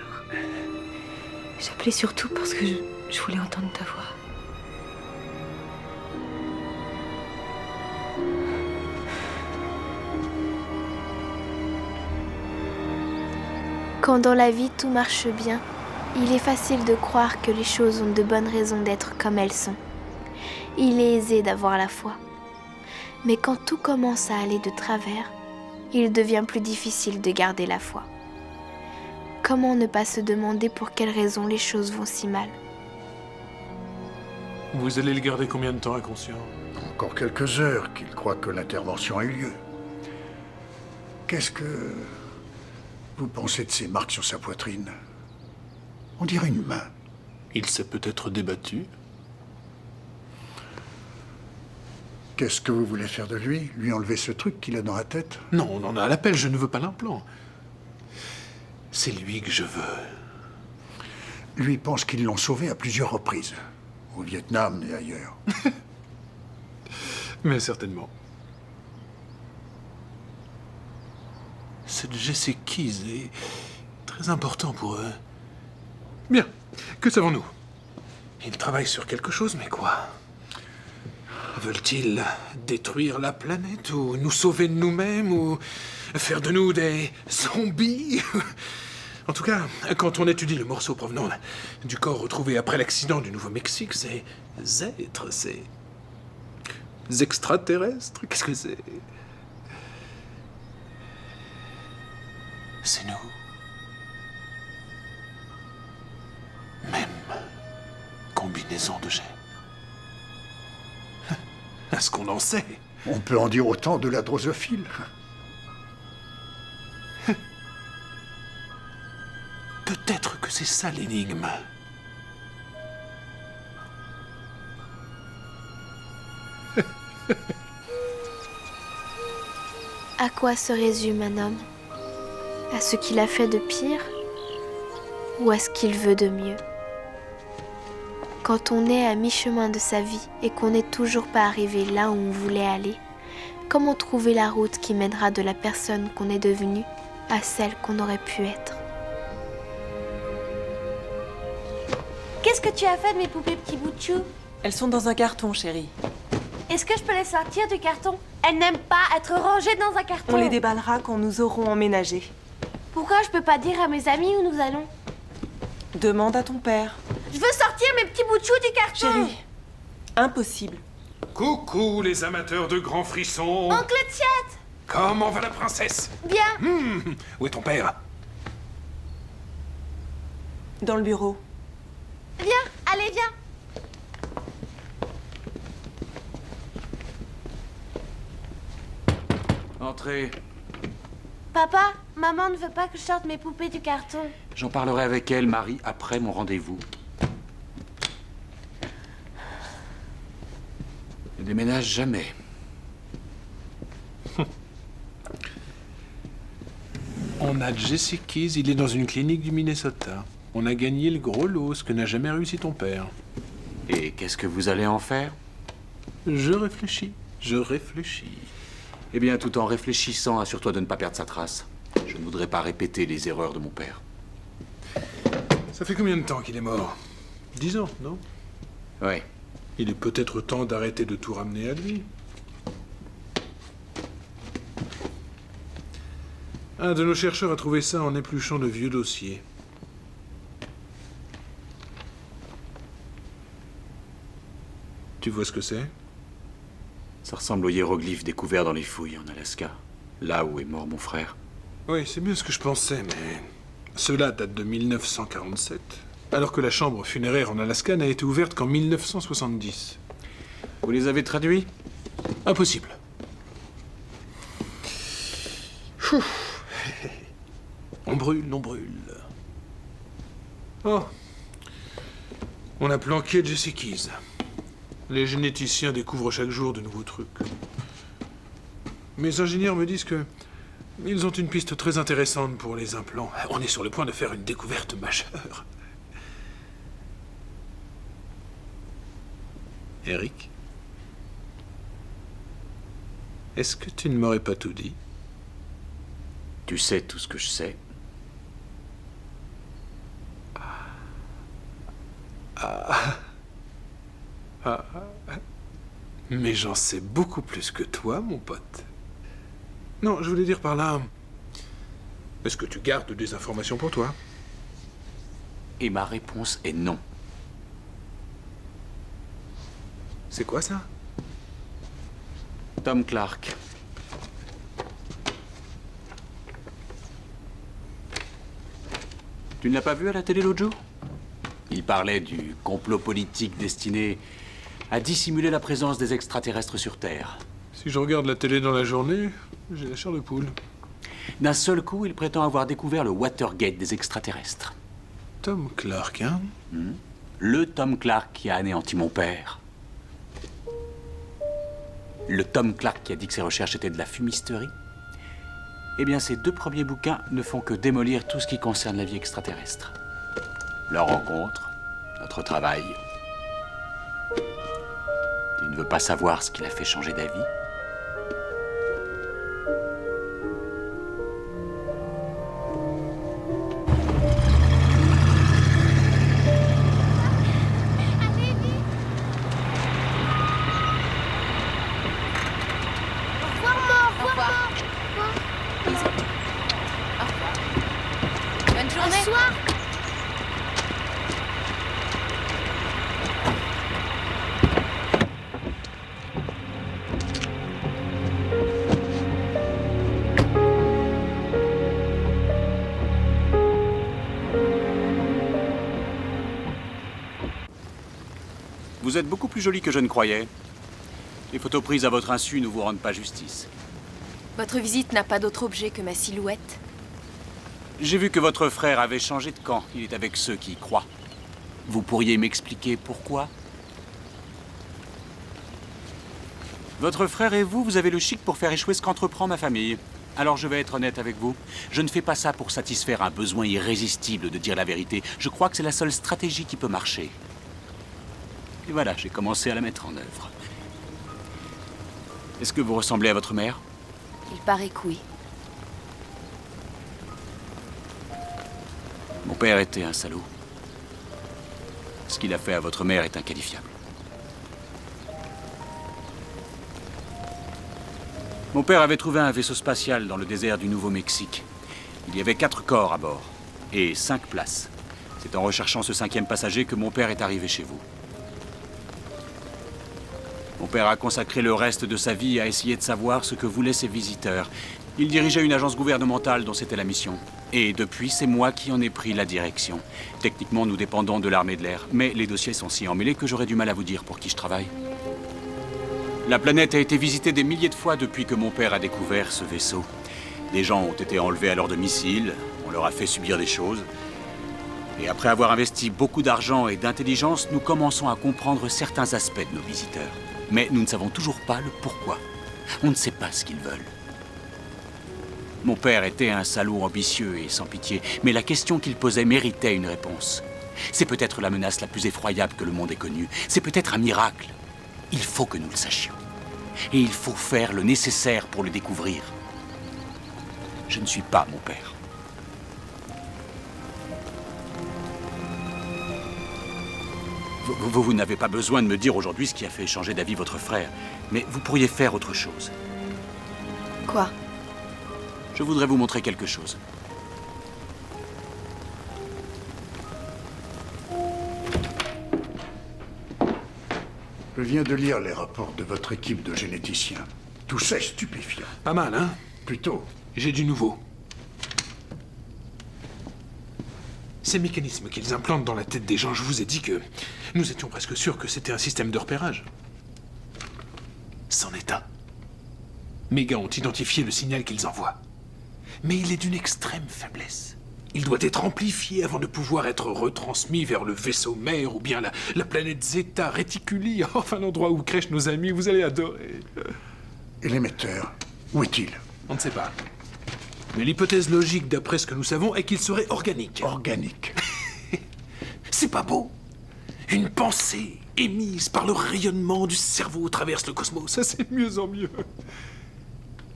J'appelais surtout parce que je voulais entendre ta voix. Quand dans la vie tout marche bien, il est facile de croire que les choses ont de bonnes raisons d'être comme elles sont. Il est aisé d'avoir la foi. Mais quand tout commence à aller de travers, il devient plus difficile de garder la foi. Comment ne pas se demander pour quelles raisons les choses vont si mal? Vous allez le garder combien de temps inconscient? Encore quelques heures qu'il croit que l'intervention a eu lieu. Qu'est-ce que vous pensez de ces marques sur sa poitrine? On dirait une main. Il s'est peut-être débattu. Qu'est-ce que vous voulez faire de lui? Lui enlever ce truc qu'il a dans la tête? Non, on en a à l'appel, je ne veux pas l'implant. C'est lui que je veux. Lui pense qu'ils l'ont sauvé à plusieurs reprises. Au Vietnam et ailleurs. Mais certainement. Cette Jesse Keys est très important pour eux. Bien, que savons-nous? Ils travaillent sur quelque chose, mais quoi? Veulent-ils détruire la planète, ou nous sauver de nous-mêmes, ou faire de nous des zombies? En tout cas, quand on étudie le morceau provenant du corps retrouvé après l'accident du Nouveau-Mexique, ces êtres, ces extraterrestres, qu'est-ce que c'est? C'est nous. Même combinaison de gènes. Est-ce qu'on en sait? On peut en dire autant de la drosophile. Peut-être que c'est ça l'énigme. À quoi se résume un homme? À ce qu'il a fait de pire? Ou à ce qu'il veut de mieux? Quand on est à mi-chemin de sa vie et qu'on n'est toujours pas arrivé là où on voulait aller, comment trouver la route qui mènera de la personne qu'on est devenue à celle qu'on aurait pu être? Qu'est-ce que tu as fait de mes poupées petits bouts de chou? Elles sont dans un carton, chérie. Est-ce que je peux les sortir du carton? Elles n'aiment pas être rangées dans un carton. On les déballera quand nous aurons emménagé. Pourquoi je peux pas dire à mes amis où nous allons? Demande à ton père. Je veux sortir mes petits bouts de chou du carton. Chérie, impossible. Coucou les amateurs de grands frissons. Oncle Tiet! Comment va la princesse? Bien. Où est ton père? Dans le bureau. Viens, allez, viens. Entrez. Papa, maman ne veut pas que je sorte mes poupées du carton. J'en parlerai avec elle, Marie, après mon rendez-vous. Ne déménage jamais. On a Jesse Keys, il est dans une clinique du Minnesota. On a gagné le gros lot, ce que n'a jamais réussi ton père. Et qu'est-ce que vous allez en faire? Je réfléchis. Eh bien, tout en réfléchissant, assure-toi de ne pas perdre sa trace. Je ne voudrais pas répéter les erreurs de mon père. Ça fait combien de temps qu'il est mort? 10 ans, non? Oui. Il est peut-être temps d'arrêter de tout ramener à lui. Un de nos chercheurs a trouvé ça en épluchant de vieux dossiers. Tu vois ce que c'est? Ça ressemble aux hiéroglyphes découverts dans les fouilles en Alaska, là où est mort mon frère. Oui, c'est bien ce que je pensais, mais cela date de 1947, alors que la chambre funéraire en Alaska n'a été ouverte qu'en 1970. Vous les avez traduits? Impossible. On brûle. Oh. On a planqué Jesse Keys. Les généticiens découvrent chaque jour de nouveaux trucs. Mes ingénieurs me disent que ils ont une piste très intéressante pour les implants. On est sur le point de faire une découverte majeure. Eric? Est-ce que tu ne m'aurais pas tout dit? Tu sais tout ce que je sais. Mais j'en sais beaucoup plus que toi, mon pote. Non, je voulais dire par là... Est-ce que tu gardes des informations pour toi? Et ma réponse est non. C'est quoi ça? Tom Clark. Tu ne l'as pas vu à la télé l'autre jour? Il parlait du complot politique destiné à dissimuler la présence des extraterrestres sur Terre. Si je regarde la télé dans la journée, j'ai la chair de poule. D'un seul coup, il prétend avoir découvert le Watergate des extraterrestres. Tom Clark, hein? Le Tom Clark qui a anéanti mon père. Le Tom Clark qui a dit que ses recherches étaient de la fumisterie. Eh bien, ces 2 premiers bouquins ne font que démolir tout ce qui concerne la vie extraterrestre. Leur rencontre, notre travail. Tu ne veux pas savoir ce qui l'a fait changer d'avis? Bonne journée. Bonsoir. Vous êtes beaucoup plus jolie que je ne croyais. Les photos prises à votre insu ne vous rendent pas justice. Votre visite n'a pas d'autre objet que ma silhouette. J'ai vu que votre frère avait changé de camp. Il est avec ceux qui y croient. Vous pourriez m'expliquer pourquoi? Votre frère et vous, vous avez le chic pour faire échouer ce qu'entreprend ma famille. Alors je vais être honnête avec vous. Je ne fais pas ça pour satisfaire un besoin irrésistible de dire la vérité. Je crois que c'est la seule stratégie qui peut marcher. Et voilà, j'ai commencé à la mettre en œuvre. Est-ce que vous ressemblez à votre mère? Il paraît que oui. Mon père était un salaud. Ce qu'il a fait à votre mère est inqualifiable. Mon père avait trouvé un vaisseau spatial dans le désert du Nouveau-Mexique. Il y avait 4 corps à bord et 5 places. C'est en recherchant ce 5e passager que mon père est arrivé chez vous. Mon père a consacré le reste de sa vie à essayer de savoir ce que voulaient ses visiteurs. Il dirigeait une agence gouvernementale dont c'était la mission. Et depuis, c'est moi qui en ai pris la direction. Techniquement, nous dépendons de l'armée de l'air, mais les dossiers sont si emmêlés que j'aurais du mal à vous dire pour qui je travaille. La planète a été visitée des milliers de fois depuis que mon père a découvert ce vaisseau. Des gens ont été enlevés à leur domicile, on leur a fait subir des choses. Et après avoir investi beaucoup d'argent et d'intelligence, nous commençons à comprendre certains aspects de nos visiteurs. Mais nous ne savons toujours pas le pourquoi. On ne sait pas ce qu'ils veulent. Mon père était un salaud ambitieux et sans pitié, mais la question qu'il posait méritait une réponse. C'est peut-être la menace la plus effroyable que le monde ait connue. C'est peut-être un miracle. Il faut que nous le sachions. Et il faut faire le nécessaire pour le découvrir. Je ne suis pas mon père. Vous n'avez pas besoin de me dire aujourd'hui ce qui a fait changer d'avis votre frère, mais vous pourriez faire autre chose. Quoi? Je voudrais vous montrer quelque chose. Je viens de lire les rapports de votre équipe de généticiens. Tout ça est stupéfiant. Pas mal, hein? Plutôt. J'ai du nouveau. Ces mécanismes qu'ils implantent dans la tête des gens, je vous ai dit que nous étions presque sûrs que c'était un système de repérage. C'en est un. Mes gars ont identifié le signal qu'ils envoient. Mais il est d'une extrême faiblesse. Il doit être amplifié avant de pouvoir être retransmis vers le vaisseau mère ou bien la planète Zeta Reticuli, enfin l'endroit où crèchent nos amis, vous allez adorer. Et l'émetteur, où est-il? On ne sait pas. Mais l'hypothèse logique, d'après ce que nous savons, est qu'il serait organique. Organique. C'est pas beau. Une pensée émise par le rayonnement du cerveau traverse le cosmos. Ça, c'est de mieux en mieux.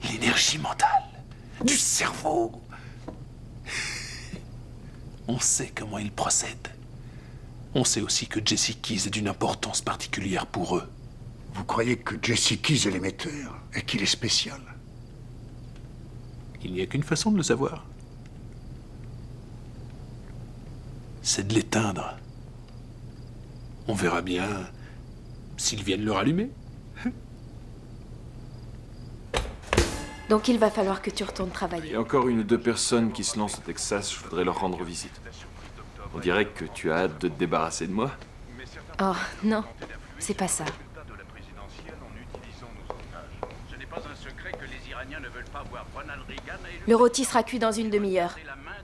L'énergie mentale du cerveau. On sait comment ils procèdent. On sait aussi que Jesse Keys est d'une importance particulière pour eux. Vous croyez que Jesse Keys est l'émetteur et qu'il est spécial? Il n'y a qu'une façon de le savoir. C'est de l'éteindre. On verra bien s'ils viennent le rallumer. Donc il va falloir que tu retournes travailler. Il y a encore une ou deux personnes qui se lancent au Texas, je voudrais leur rendre visite. On dirait que tu as hâte de te débarrasser de moi. Oh, non, c'est pas ça. Le rôti sera cuit dans une demi-heure.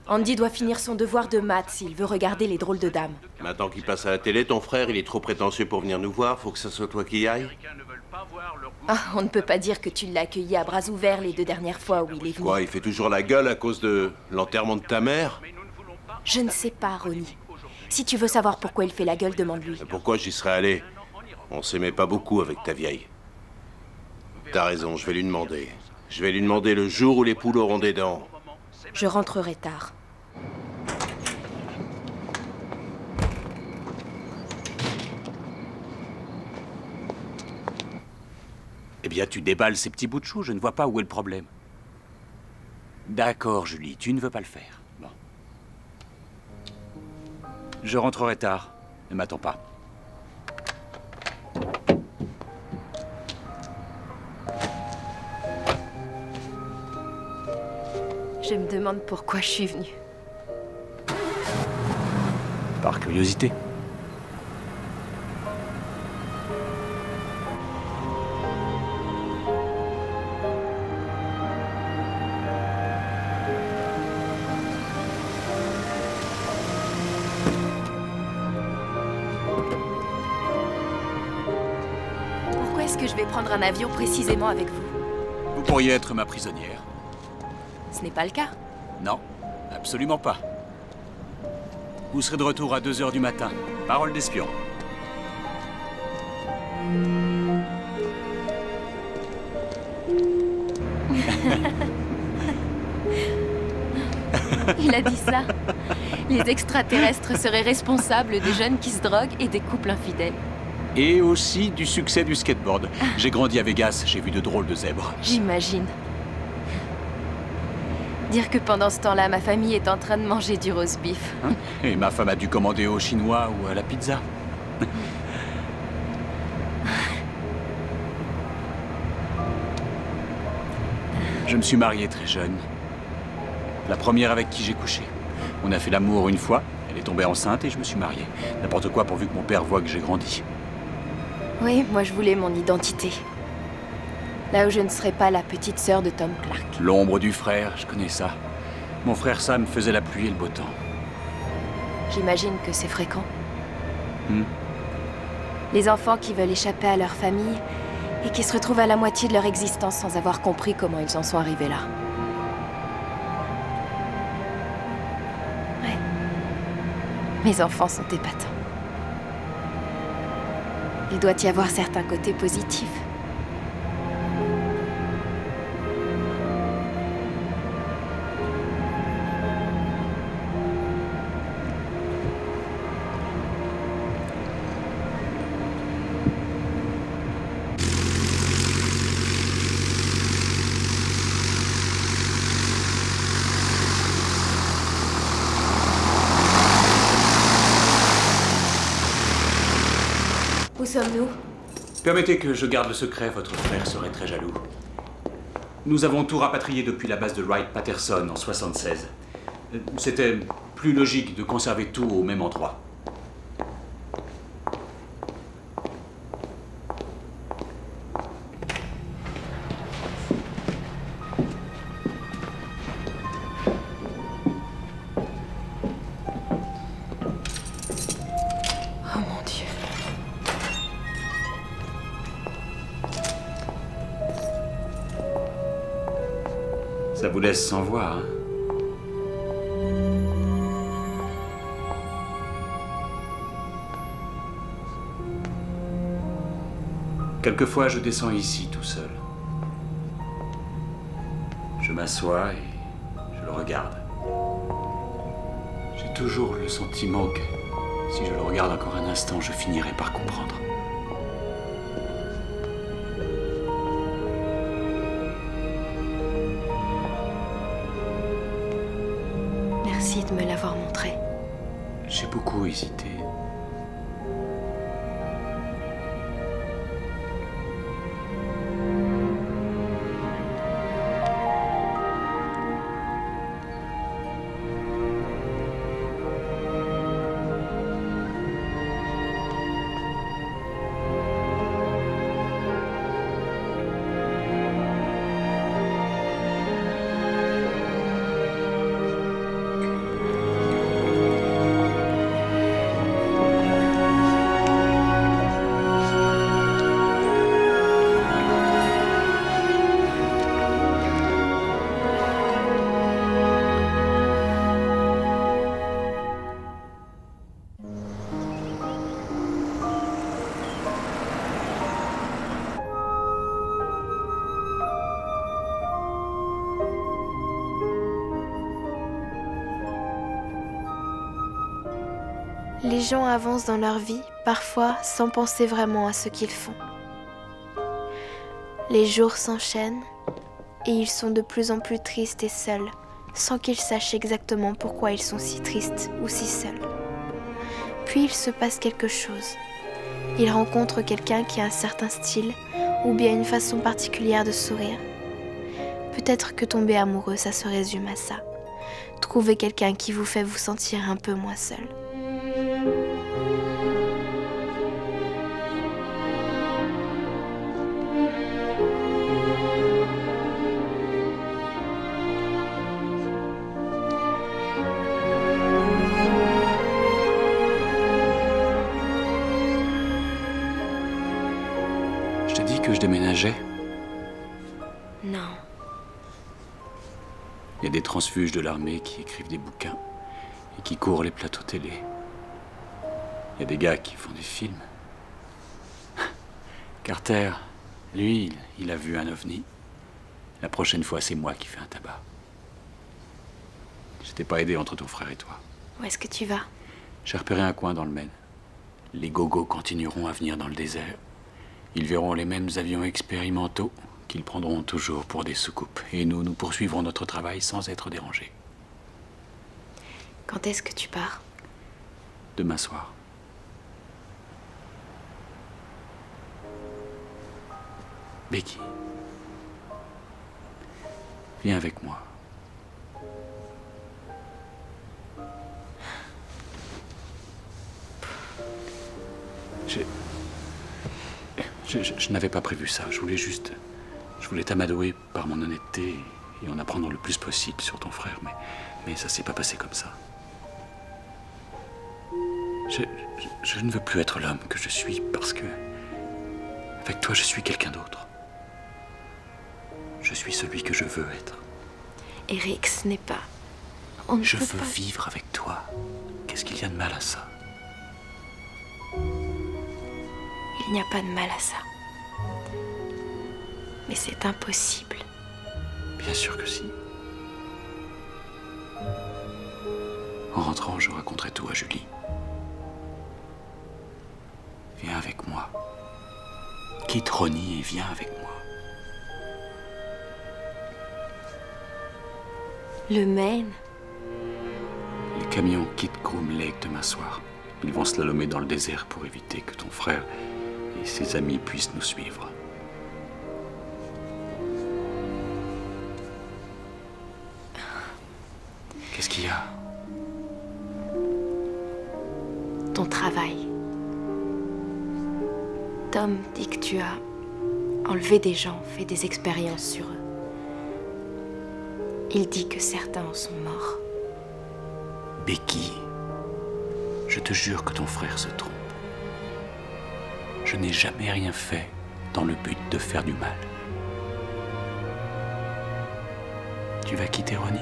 Andy doit finir son devoir de maths s'il veut regarder les drôles de dames. Maintenant qu'il passe à la télé, ton frère, il est trop prétentieux pour venir nous voir. Faut que ce soit toi qui y aille. Ah, on ne peut pas dire que tu l'as accueilli à bras ouverts les 2 dernières fois où il est venu. Quoi, il fait toujours la gueule à cause de l'enterrement de ta mère? Je ne sais pas, Ronnie. Si tu veux savoir pourquoi il fait la gueule, demande-lui. Pourquoi j'y serais allé? On s'aimait pas beaucoup avec ta vieille. T'as raison, je vais lui demander. Je vais lui demander le jour où les poules auront des dents. Je rentrerai tard. Eh bien, tu déballes ces petits bouts de chou, je ne vois pas où est le problème. D'accord, Julie, tu ne veux pas le faire. Bon. Je rentrerai tard. Ne m'attends pas. Je me demande pourquoi je suis venue. Par curiosité. Pourquoi est-ce que je vais prendre un avion précisément avec vous? Vous pourriez être ma prisonnière. Ce n'est pas le cas. Non, absolument pas. Vous serez de retour à 2 heures du matin. Parole d'espion. Il a dit ça. Les extraterrestres seraient responsables des jeunes qui se droguent et des couples infidèles. Et aussi du succès du skateboard. J'ai grandi à Vegas, j'ai vu de drôles de zèbres. J'imagine. Dire que pendant ce temps-là, ma famille est en train de manger du roast beef. Et ma femme a dû commander au chinois ou à la pizza. Je me suis marié très jeune. La première avec qui j'ai couché. On a fait l'amour une fois, elle est tombée enceinte et je me suis marié. N'importe quoi pourvu que mon père voie que j'ai grandi. Oui, moi je voulais mon identité. Là où je ne serais pas la petite sœur de Tom Clark. L'ombre du frère, je connais ça. Mon frère Sam faisait la pluie et le beau temps. J'imagine que c'est fréquent. Les enfants qui veulent échapper à leur famille et qui se retrouvent à la moitié de leur existence sans avoir compris comment ils en sont arrivés là. Ouais. Mes enfants sont épatants. Il doit y avoir certains côtés positifs. Où sommes-nous? Permettez que je garde le secret, votre frère serait très jaloux. Nous avons tout rapatrié depuis la base de Wright-Patterson en 76. C'était plus logique de conserver tout au même endroit. Oh mon Dieu. Ça vous laisse sans voix, hein? Quelquefois, je descends ici tout seul. Je m'assois et je le regarde. J'ai toujours le sentiment que si je le regarde encore un instant, je finirai par comprendre. Merci de me l'avoir montré. J'ai beaucoup hésité. Les gens avancent dans leur vie, parfois sans penser vraiment à ce qu'ils font. Les jours s'enchaînent et ils sont de plus en plus tristes et seuls, sans qu'ils sachent exactement pourquoi ils sont si tristes ou si seuls. Puis il se passe quelque chose. Ils rencontrent quelqu'un qui a un certain style ou bien une façon particulière de sourire. Peut-être que tomber amoureux, ça se résume à ça. Trouver quelqu'un qui vous fait vous sentir un peu moins seul. Je t'ai dit que je déménageais. Non. Il y a des transfuges de l'armée qui écrivent des bouquins et qui courent les plateaux télé. Il y a des gars qui font des films. Carter, lui, il a vu un ovni. La prochaine fois, c'est moi qui fais un tabac. Je t'ai pas aidé entre ton frère et toi. Où est-ce que tu vas? J'ai repéré un coin dans le Maine. Les gogos continueront à venir dans le désert. Ils verront les mêmes avions expérimentaux qu'ils prendront toujours pour des soucoupes. Et nous poursuivrons notre travail sans être dérangés. Quand est-ce que tu pars? Demain soir. Becky, viens avec moi. Je n'avais pas prévu ça. Je voulais t'amadouer par mon honnêteté et en apprendre le plus possible sur ton frère, mais ça s'est pas passé comme ça. Je ne veux plus être l'homme que je suis parce que avec toi, je suis quelqu'un d'autre. Je suis celui que je veux être. Eric, ce n'est pas... Je veux vivre avec toi. Qu'est-ce qu'il y a de mal à ça? Il n'y a pas de mal à ça. Mais c'est impossible. Bien sûr que si. En rentrant, je raconterai tout à Julie. Viens avec moi. Quitte Ronnie et viens avec moi. Le Maine? Les camions quittent Groom Lake demain soir. Ils vont slalomer dans le désert pour éviter que ton frère et ses amis puissent nous suivre. Qu'est-ce qu'il y a? Ton travail. Tom dit que tu as enlevé des gens, fait des expériences sur eux. Il dit que certains en sont morts. Becky, je te jure que ton frère se trompe. Je n'ai jamais rien fait dans le but de faire du mal. Tu vas quitter Ronnie?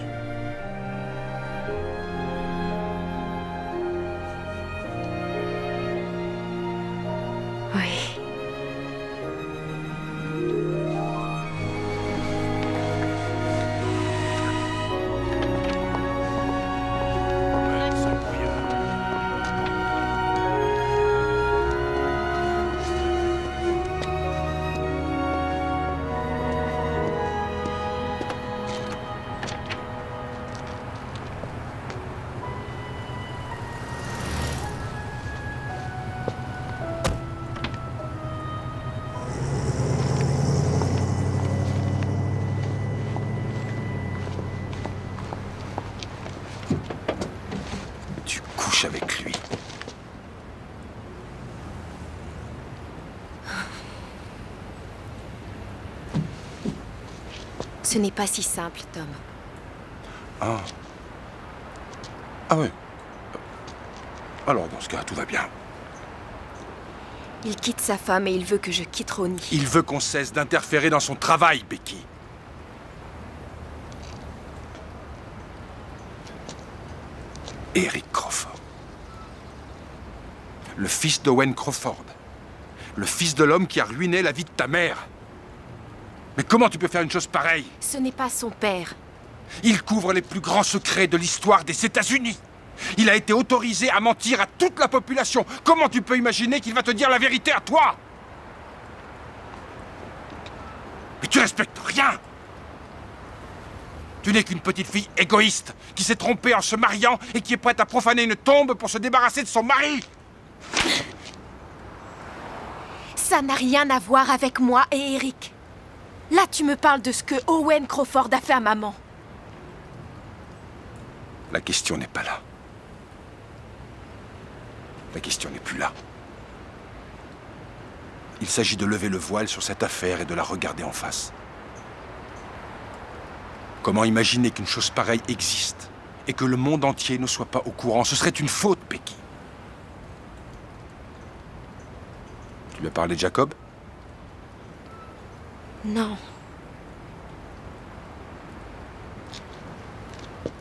Oui. couches avec lui. Ce n'est pas si simple, Tom. Ah. Ah oui. Alors, dans ce cas, tout va bien. Il quitte sa femme et il veut que je quitte Ronnie. Il veut qu'on cesse d'interférer dans son travail, Becky. Eric Crawford. Le fils d'Owen Crawford. Le fils de l'homme qui a ruiné la vie de ta mère. Mais comment tu peux faire une chose pareille? Ce n'est pas son père. Il couvre les plus grands secrets de l'histoire des États-Unis. Il a été autorisé à mentir à toute la population. Comment tu peux imaginer qu'il va te dire la vérité à toi? Mais tu respectes rien. Tu n'es qu'une petite fille égoïste qui s'est trompée en se mariant et qui est prête à profaner une tombe pour se débarrasser de son mari. Ça n'a rien à voir avec moi et Eric. Là, tu me parles de ce que Owen Crawford a fait à maman. La question n'est pas là. La question n'est plus là. Il s'agit de lever le voile sur cette affaire et de la regarder en face. Comment imaginer qu'une chose pareille existe et que le monde entier ne soit pas au courant? Ce serait une faute, Becky. Tu lui as parlé de Jacob? Non.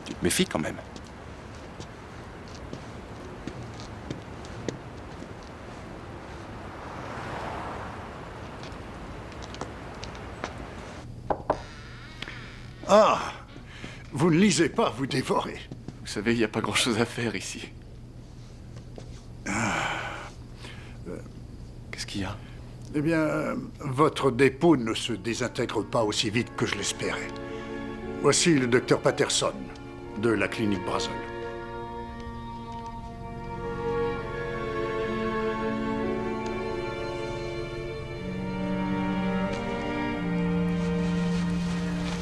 Tu te méfies quand même. Ah, vous ne lisez pas, vous dévorez. Vous savez, il n'y a pas grand-chose à faire ici. Qu'est-ce qu'il y a? Eh bien, votre dépôt ne se désintègre pas aussi vite que je l'espérais. Voici le docteur Patterson, de la clinique Brazil.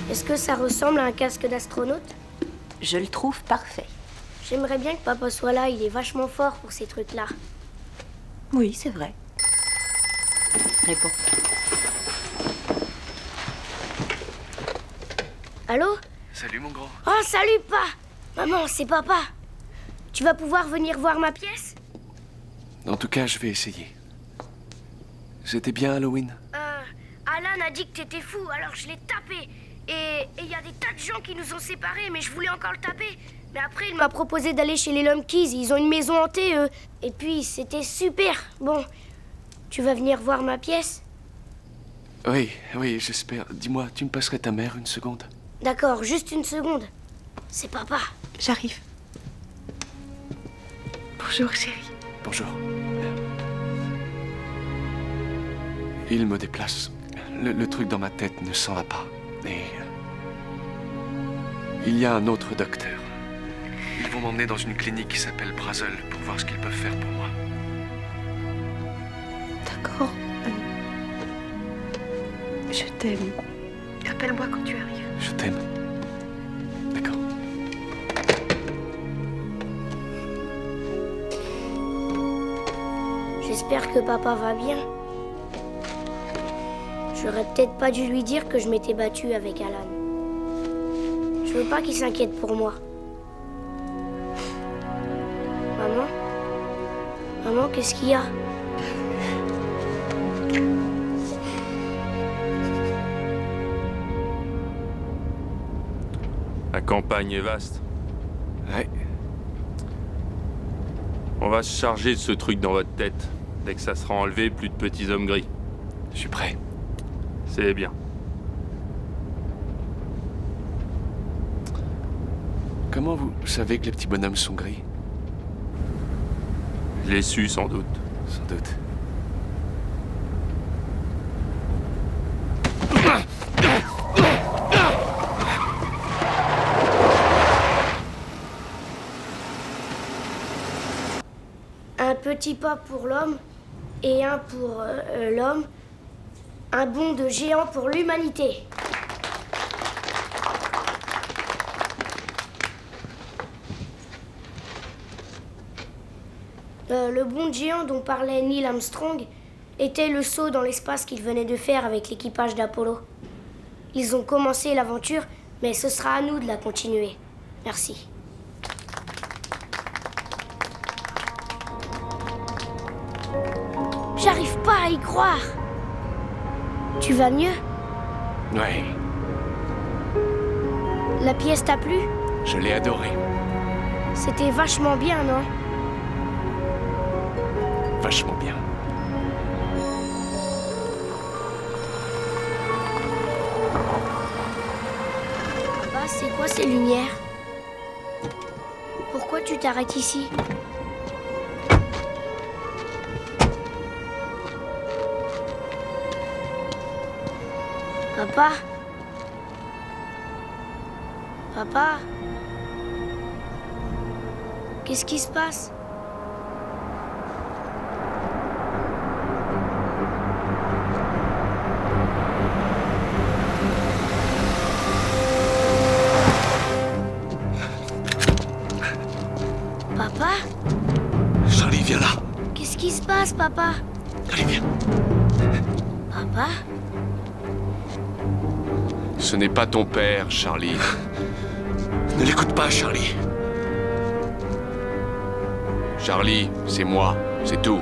Est-ce que ça ressemble à un casque d'astronaute? Je le trouve parfait. J'aimerais bien que papa soit là, il est vachement fort pour ces trucs-là. Oui, c'est vrai. Réponds. Allô? Salut, mon grand. Oh, salut, pa! Maman, c'est papa. Tu vas pouvoir venir voir ma pièce? En tout cas, je vais essayer. C'était bien Halloween? Alan a dit que t'étais fou, alors je l'ai tapé. Et il y a des tas de gens qui nous ont séparés, mais je voulais encore le taper. Mais après, il m'a proposé d'aller chez les Lumpkins. Ils ont une maison hantée, eux. Et puis, c'était super. Bon, tu vas venir voir ma pièce? Oui, oui, j'espère. Dis-moi, tu me passerais ta mère une seconde? D'accord, juste une seconde. C'est papa. J'arrive. Bonjour, chérie. Bonjour. Il me déplace. Le truc dans ma tête ne s'en va pas. Et il y a un autre docteur. Ils vont m'emmener dans une clinique qui s'appelle Brazil pour voir ce qu'ils peuvent faire pour moi. D'accord. Je t'aime. Appelle-moi quand tu arrives. Je t'aime. D'accord. J'espère que papa va bien. J'aurais peut-être pas dû lui dire que je m'étais battue avec Alan. Je veux pas qu'il s'inquiète pour moi. Maman? Maman, qu'est-ce qu'il y a? La campagne est vaste. Ouais. On va se charger de ce truc dans votre tête. Dès que ça sera enlevé, plus de petits hommes gris. Je suis prêt. C'est bien. Comment vous savez que les petits bonhommes sont gris? Je l'ai su, sans doute. Sans doute. Un petit pas pour l'homme et un pour l'homme. Un bond de géant pour l'humanité. Le bond géant dont parlait Neil Armstrong était le saut dans l'espace qu'ils venaient de faire avec l'équipage d'Apollo. Ils ont commencé l'aventure, mais ce sera à nous de la continuer. Merci. J'arrive pas à y croire. Tu vas mieux? Ouais, La pièce t'a plu? je l'ai adoré. C'était vachement bien, non? Vachement bien. Papa, c'est quoi ces lumières? Pourquoi tu t'arrêtes ici? Papa? Papa? Qu'est-ce qui se passe? Papa? Charlie, viens là. Qu'est-ce qui se passe, papa? Allez, viens. Papa? Ce n'est pas ton père, Charlie. Ne l'écoute pas, Charlie. Charlie, c'est moi, c'est tout.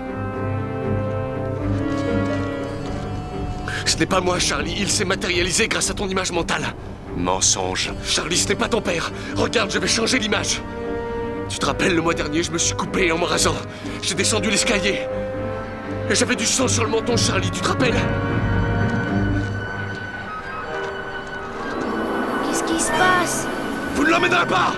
Ce n'est pas moi, Charlie. Il s'est matérialisé grâce à ton image mentale. Mensonge. Charlie, ce n'est pas ton père. Regarde, je vais changer l'image. Tu te rappelles, le mois dernier, je me suis coupé en me rasant. J'ai descendu l'escalier. Et j'avais du sang sur le menton, Charlie, tu te rappelles? Qu'est-ce qui se passe? Vous ne l'emmènerez pas!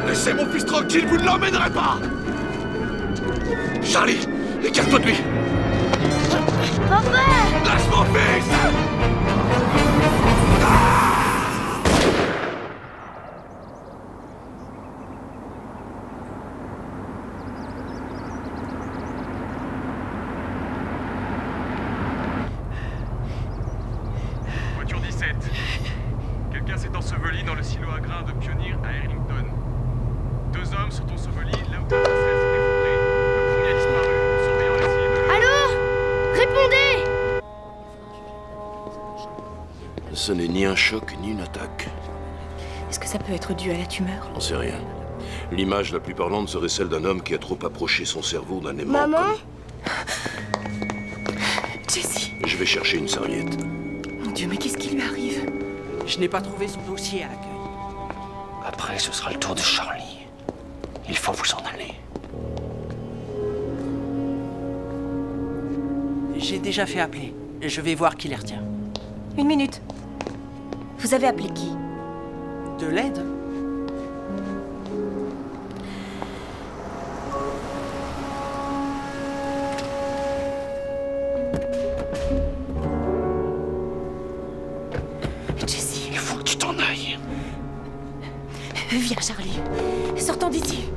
Laissez mon fils tranquille, vous ne l'emmènerez pas! Charlie, écarte-toi de lui! Papa! Lâche mon fils! Voiture 17. Quelqu'un s'est enseveli dans le silo à grains de Pioneer à Arlington. 2 hommes sont ensevelis là où la passerelle s'est effondrée. Le premier a disparu, surveillant les cibles. Allô? Répondez! Ce n'est ni un choc, ni une attaque. Est-ce que ça peut être dû à la tumeur? J'en sais rien. L'image la plus parlante serait celle d'un homme qui a trop approché son cerveau d'un aimant. Maman? Jessie! Je vais chercher une serviette. Mon Dieu, mais qu'est-ce qui lui arrive? Je n'ai pas trouvé son dossier à l'accueil. Après, ce sera le tour de Charlie. Il faut vous en aller. J'ai déjà fait appeler. Je vais voir qui les retient. 1 minute. Vous avez appelé qui? De l'aide? Jessie. Il faut que tu t'en ailles. Viens, Charlie. Sortons d'ici.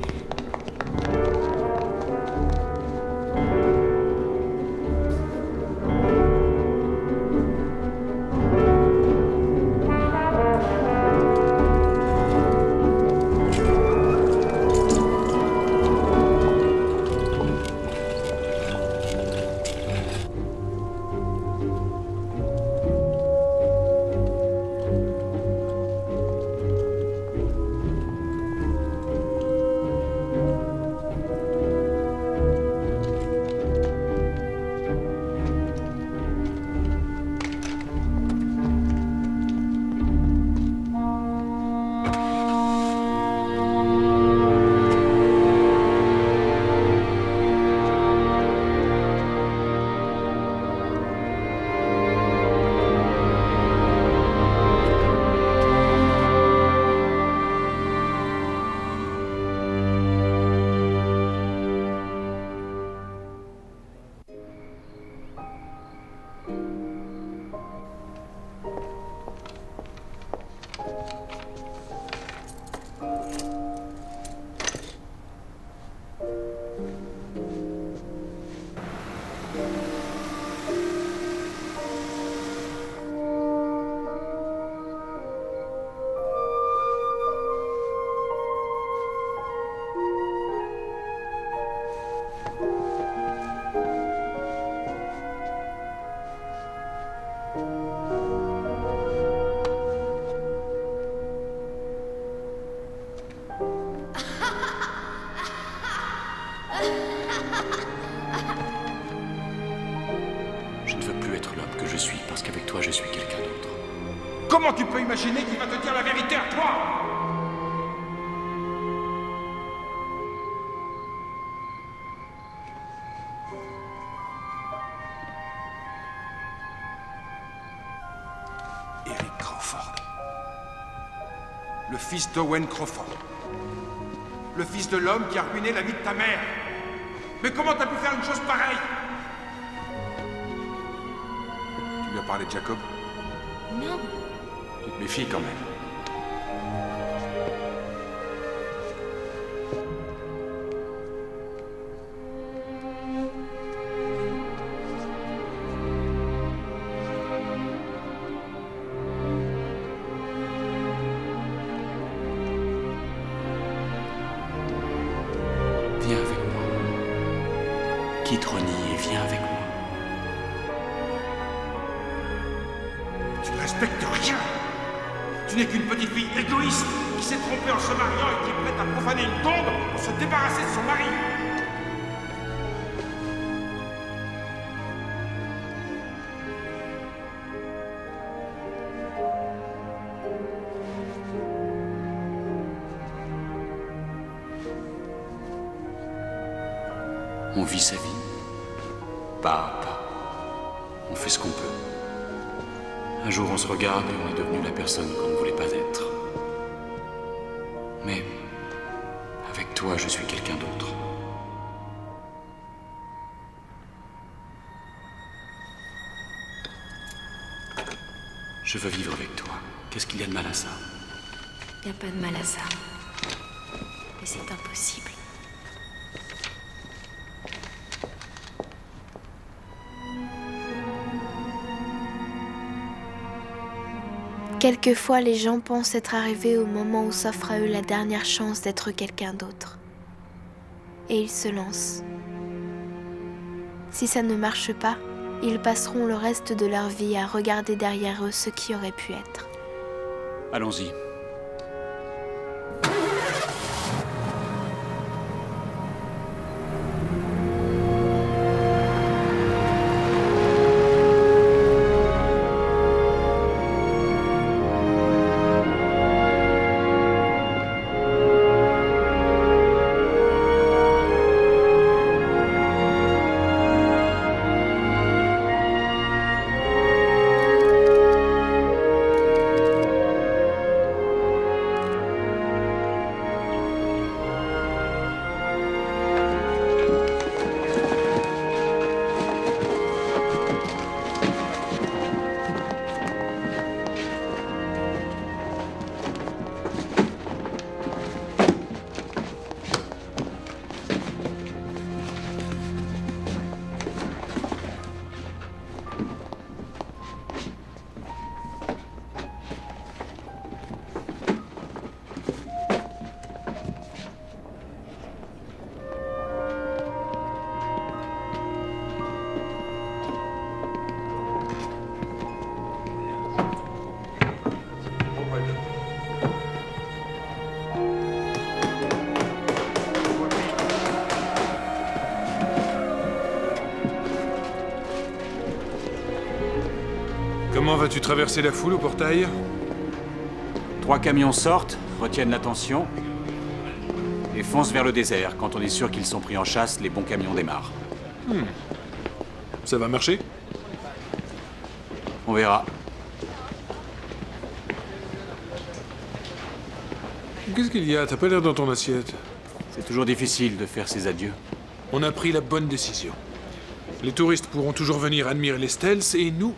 Comment tu peux imaginer qu'il va te dire la vérité à toi? Eric Crawford. Le fils d'Owen Crawford. Le fils de l'homme qui a ruiné la vie de ta mère. Mais comment t'as pu faire une chose pareille? Tu lui as parlé de Jacob? Non. Tu te méfies quand même. Viens avec moi. Quitte Ronnie et viens avec moi. Tu ne respectes rien. Tu n'es qu'une petite fille égoïste qui s'est trompée en se mariant et qui est prête à profaner une tombe pour se débarrasser de son mari. On vit sa vie, pas à pas. On fait ce qu'on peut. Un jour, on se regarde et on est devenu la personne qu'on ne voulait pas être. Mais avec toi, je suis quelqu'un d'autre. Je veux vivre avec toi. Qu'est-ce qu'il y a de mal à ça? Y a pas de mal à ça. Mais c'est impossible. Quelquefois, les gens pensent être arrivés au moment où s'offre à eux la dernière chance d'être quelqu'un d'autre. Et ils se lancent. Si ça ne marche pas, ils passeront le reste de leur vie à regarder derrière eux ce qui aurait pu être. Allons-y. Comment vas-tu traverser la foule au portail? 3 camions sortent, retiennent l'attention et foncent vers le désert. Quand on est sûr qu'ils sont pris en chasse, les bons camions démarrent. Ça va marcher? On verra. Qu'est-ce qu'il y a? T'as pas l'air dans ton assiette. C'est toujours difficile de faire ses adieux. On a pris la bonne décision. Les touristes pourront toujours venir admirer les Stells et nous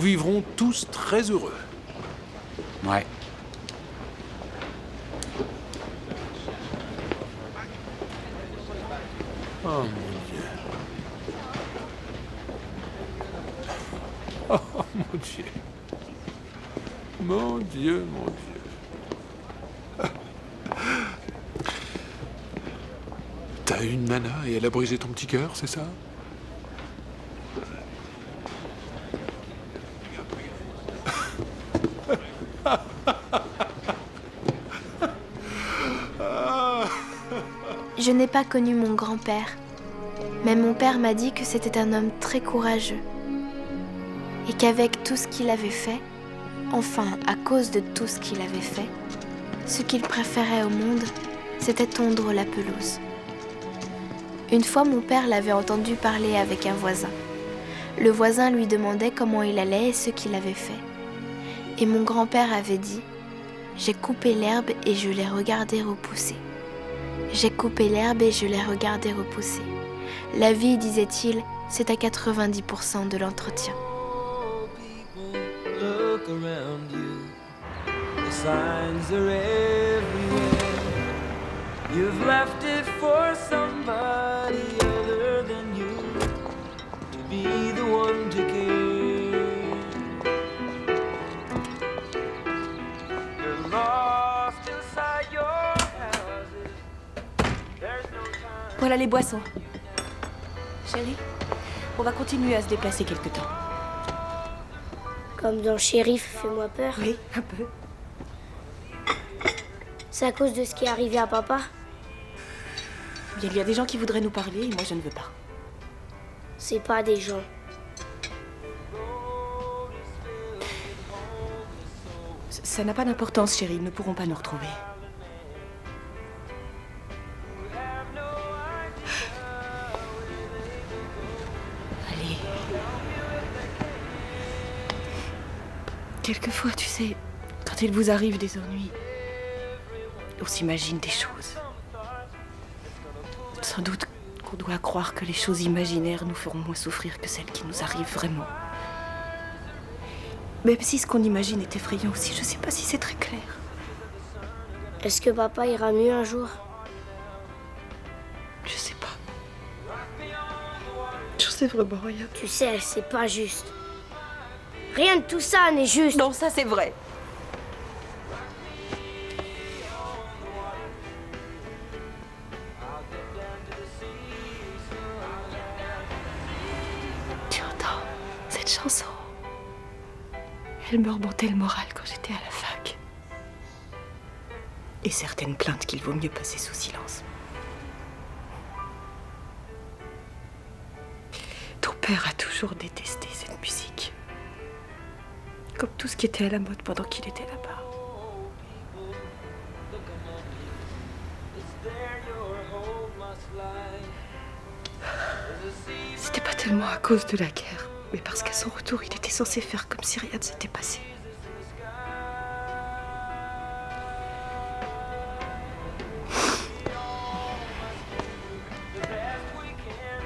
vivrons tous très heureux. Ouais. Oh mon Dieu. Oh mon Dieu. Mon Dieu, mon Dieu. T'as eu une nana et elle a brisé ton petit cœur, c'est ça? Je n'ai pas connu mon grand-père, mais mon père m'a dit que c'était un homme très courageux et qu'avec tout ce qu'il avait fait, Enfin, à cause de tout ce qu'il avait fait, ce qu'il préférait au monde, c'était tondre la pelouse. Une fois, mon père l'avait entendu parler avec un voisin. Le voisin lui demandait comment il allait et ce qu'il avait fait. Et mon grand-père avait dit « J'ai coupé l'herbe et je l'ai regardé repousser. J'ai coupé l'herbe et je l'ai regardé repousser. La vie, disait-il, c'est à 90% de l'entretien. » Look around you. The signs are everywhere. You've left it for somebody other than you to be the one to care. You're lost inside your houses. There's no time. Voilà les boissons. Chérie, on va continuer à se déplacer quelque temps. Comme dans Shérif, fais-moi peur. Oui, un peu. C'est à cause de ce qui est arrivé à papa? Bien, il y a des gens qui voudraient nous parler et moi je ne veux pas. C'est pas des gens. Ça n'a pas d'importance, chérie. Ils ne pourront pas nous retrouver. Allez. Quelquefois, tu sais, quand il vous arrive des ennuis, on s'imagine des choses. Sans doute qu'on doit croire que les choses imaginaires nous feront moins souffrir que celles qui nous arrivent vraiment. Même si ce qu'on imagine est effrayant aussi, je sais pas si c'est très clair. Est-ce que papa ira mieux un jour? Je sais pas. Je sais vraiment rien. Tu sais, c'est pas juste. Rien de tout ça n'est juste. Non, ça c'est vrai. Tu entends cette chanson? Elle me remontait le moral quand j'étais à la fac. Et certaines plaintes qu'il vaut mieux passer sous silence. Ton père a toujours détesté cette musique. Comme tout ce qui était à la mode pendant qu'il était là-bas. C'était pas tellement à cause de la guerre, mais parce qu'à son retour, il était censé faire comme si rien ne s'était passé.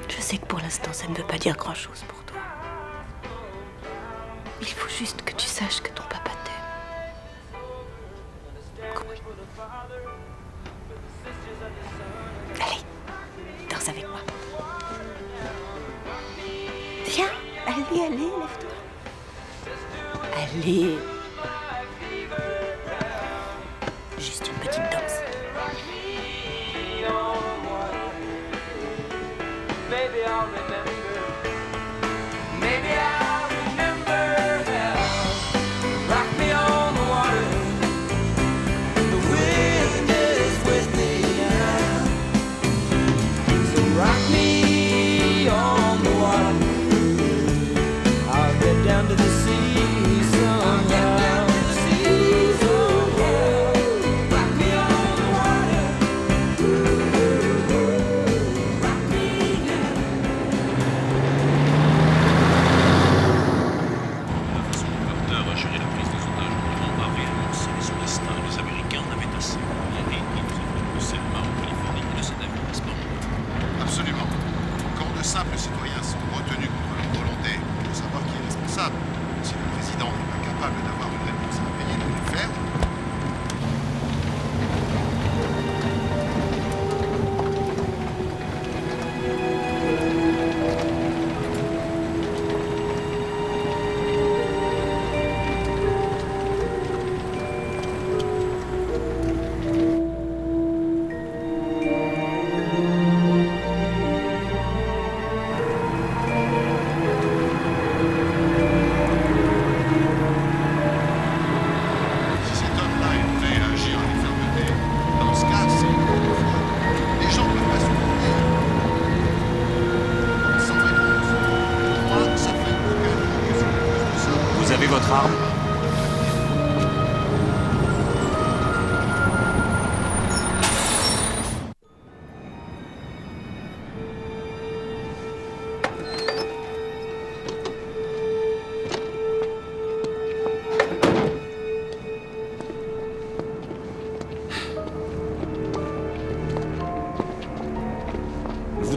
Je sais que pour l'instant, ça ne veut pas dire grand-chose pour toi. Il faut juste que tu saches que ton papa t'aime. Compris? Allez, danse avec moi. Viens, allez, lève-toi. Allez. Juste une petite danse. Maybe I'll remember. Maybe I'll remember how rock me on the water. The wind is with me now. So rock me on the water. I'll get down to the sea somehow.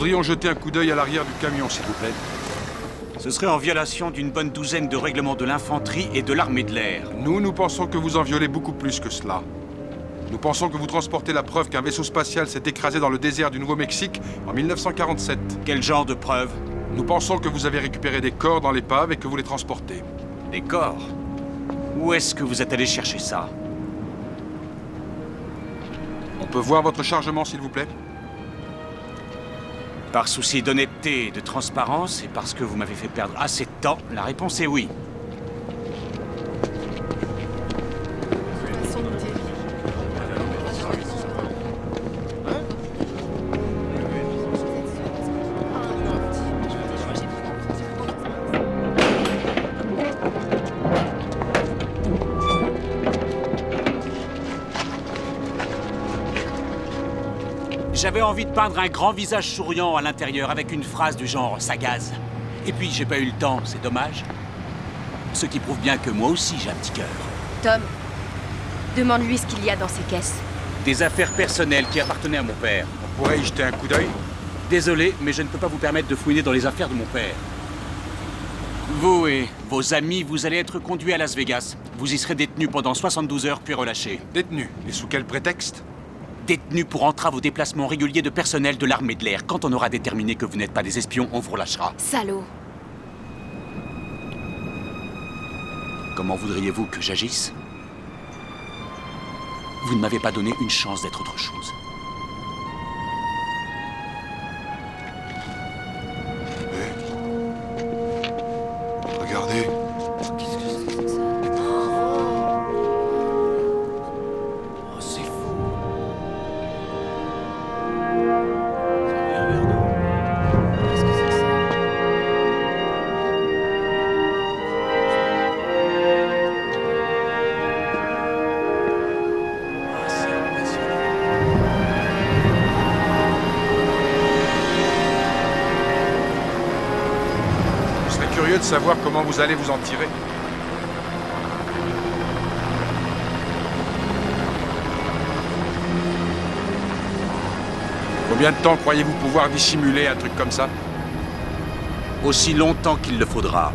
voudrions jeter un coup d'œil à l'arrière du camion, s'il vous plaît. Ce serait en violation d'une bonne douzaine de règlements de l'infanterie et de l'armée de l'air. Nous pensons que vous en violez beaucoup plus que cela. Nous pensons que vous transportez la preuve qu'un vaisseau spatial s'est écrasé dans le désert du Nouveau-Mexique en 1947. Quel genre de preuve? Nous pensons que vous avez récupéré des corps dans l'épave et que vous les transportez. Des corps? Où est-ce que vous êtes allé chercher ça? On peut voir votre chargement, s'il vous plaît? Par souci d'honnêteté et de transparence, et parce que vous m'avez fait perdre assez de temps, la réponse est oui. J'avais envie de peindre un grand visage souriant à l'intérieur avec une phrase du genre « ça gaze ». Et puis j'ai pas eu le temps, c'est dommage. Ce qui prouve bien que moi aussi j'ai un petit cœur. Tom, demande-lui ce qu'il y a dans ces caisses. Des affaires personnelles qui appartenaient à mon père. On pourrait y jeter un coup d'œil? Désolé, mais je ne peux pas vous permettre de fouiner dans les affaires de mon père. Vous et vos amis, vous allez être conduits à Las Vegas. Vous y serez détenus pendant 72 heures puis relâchés. Détenus? Et sous quel prétexte? Détenus pour entrave aux déplacements réguliers de personnel de l'armée de l'air. Quand on aura déterminé que vous n'êtes pas des espions, on vous relâchera. Salaud. Comment voudriez-vous que j'agisse? Vous ne m'avez pas donné une chance d'être autre chose. Regardez. De savoir comment vous allez vous en tirer. Combien de temps croyez-vous pouvoir dissimuler un truc comme ça? Aussi longtemps qu'il le faudra.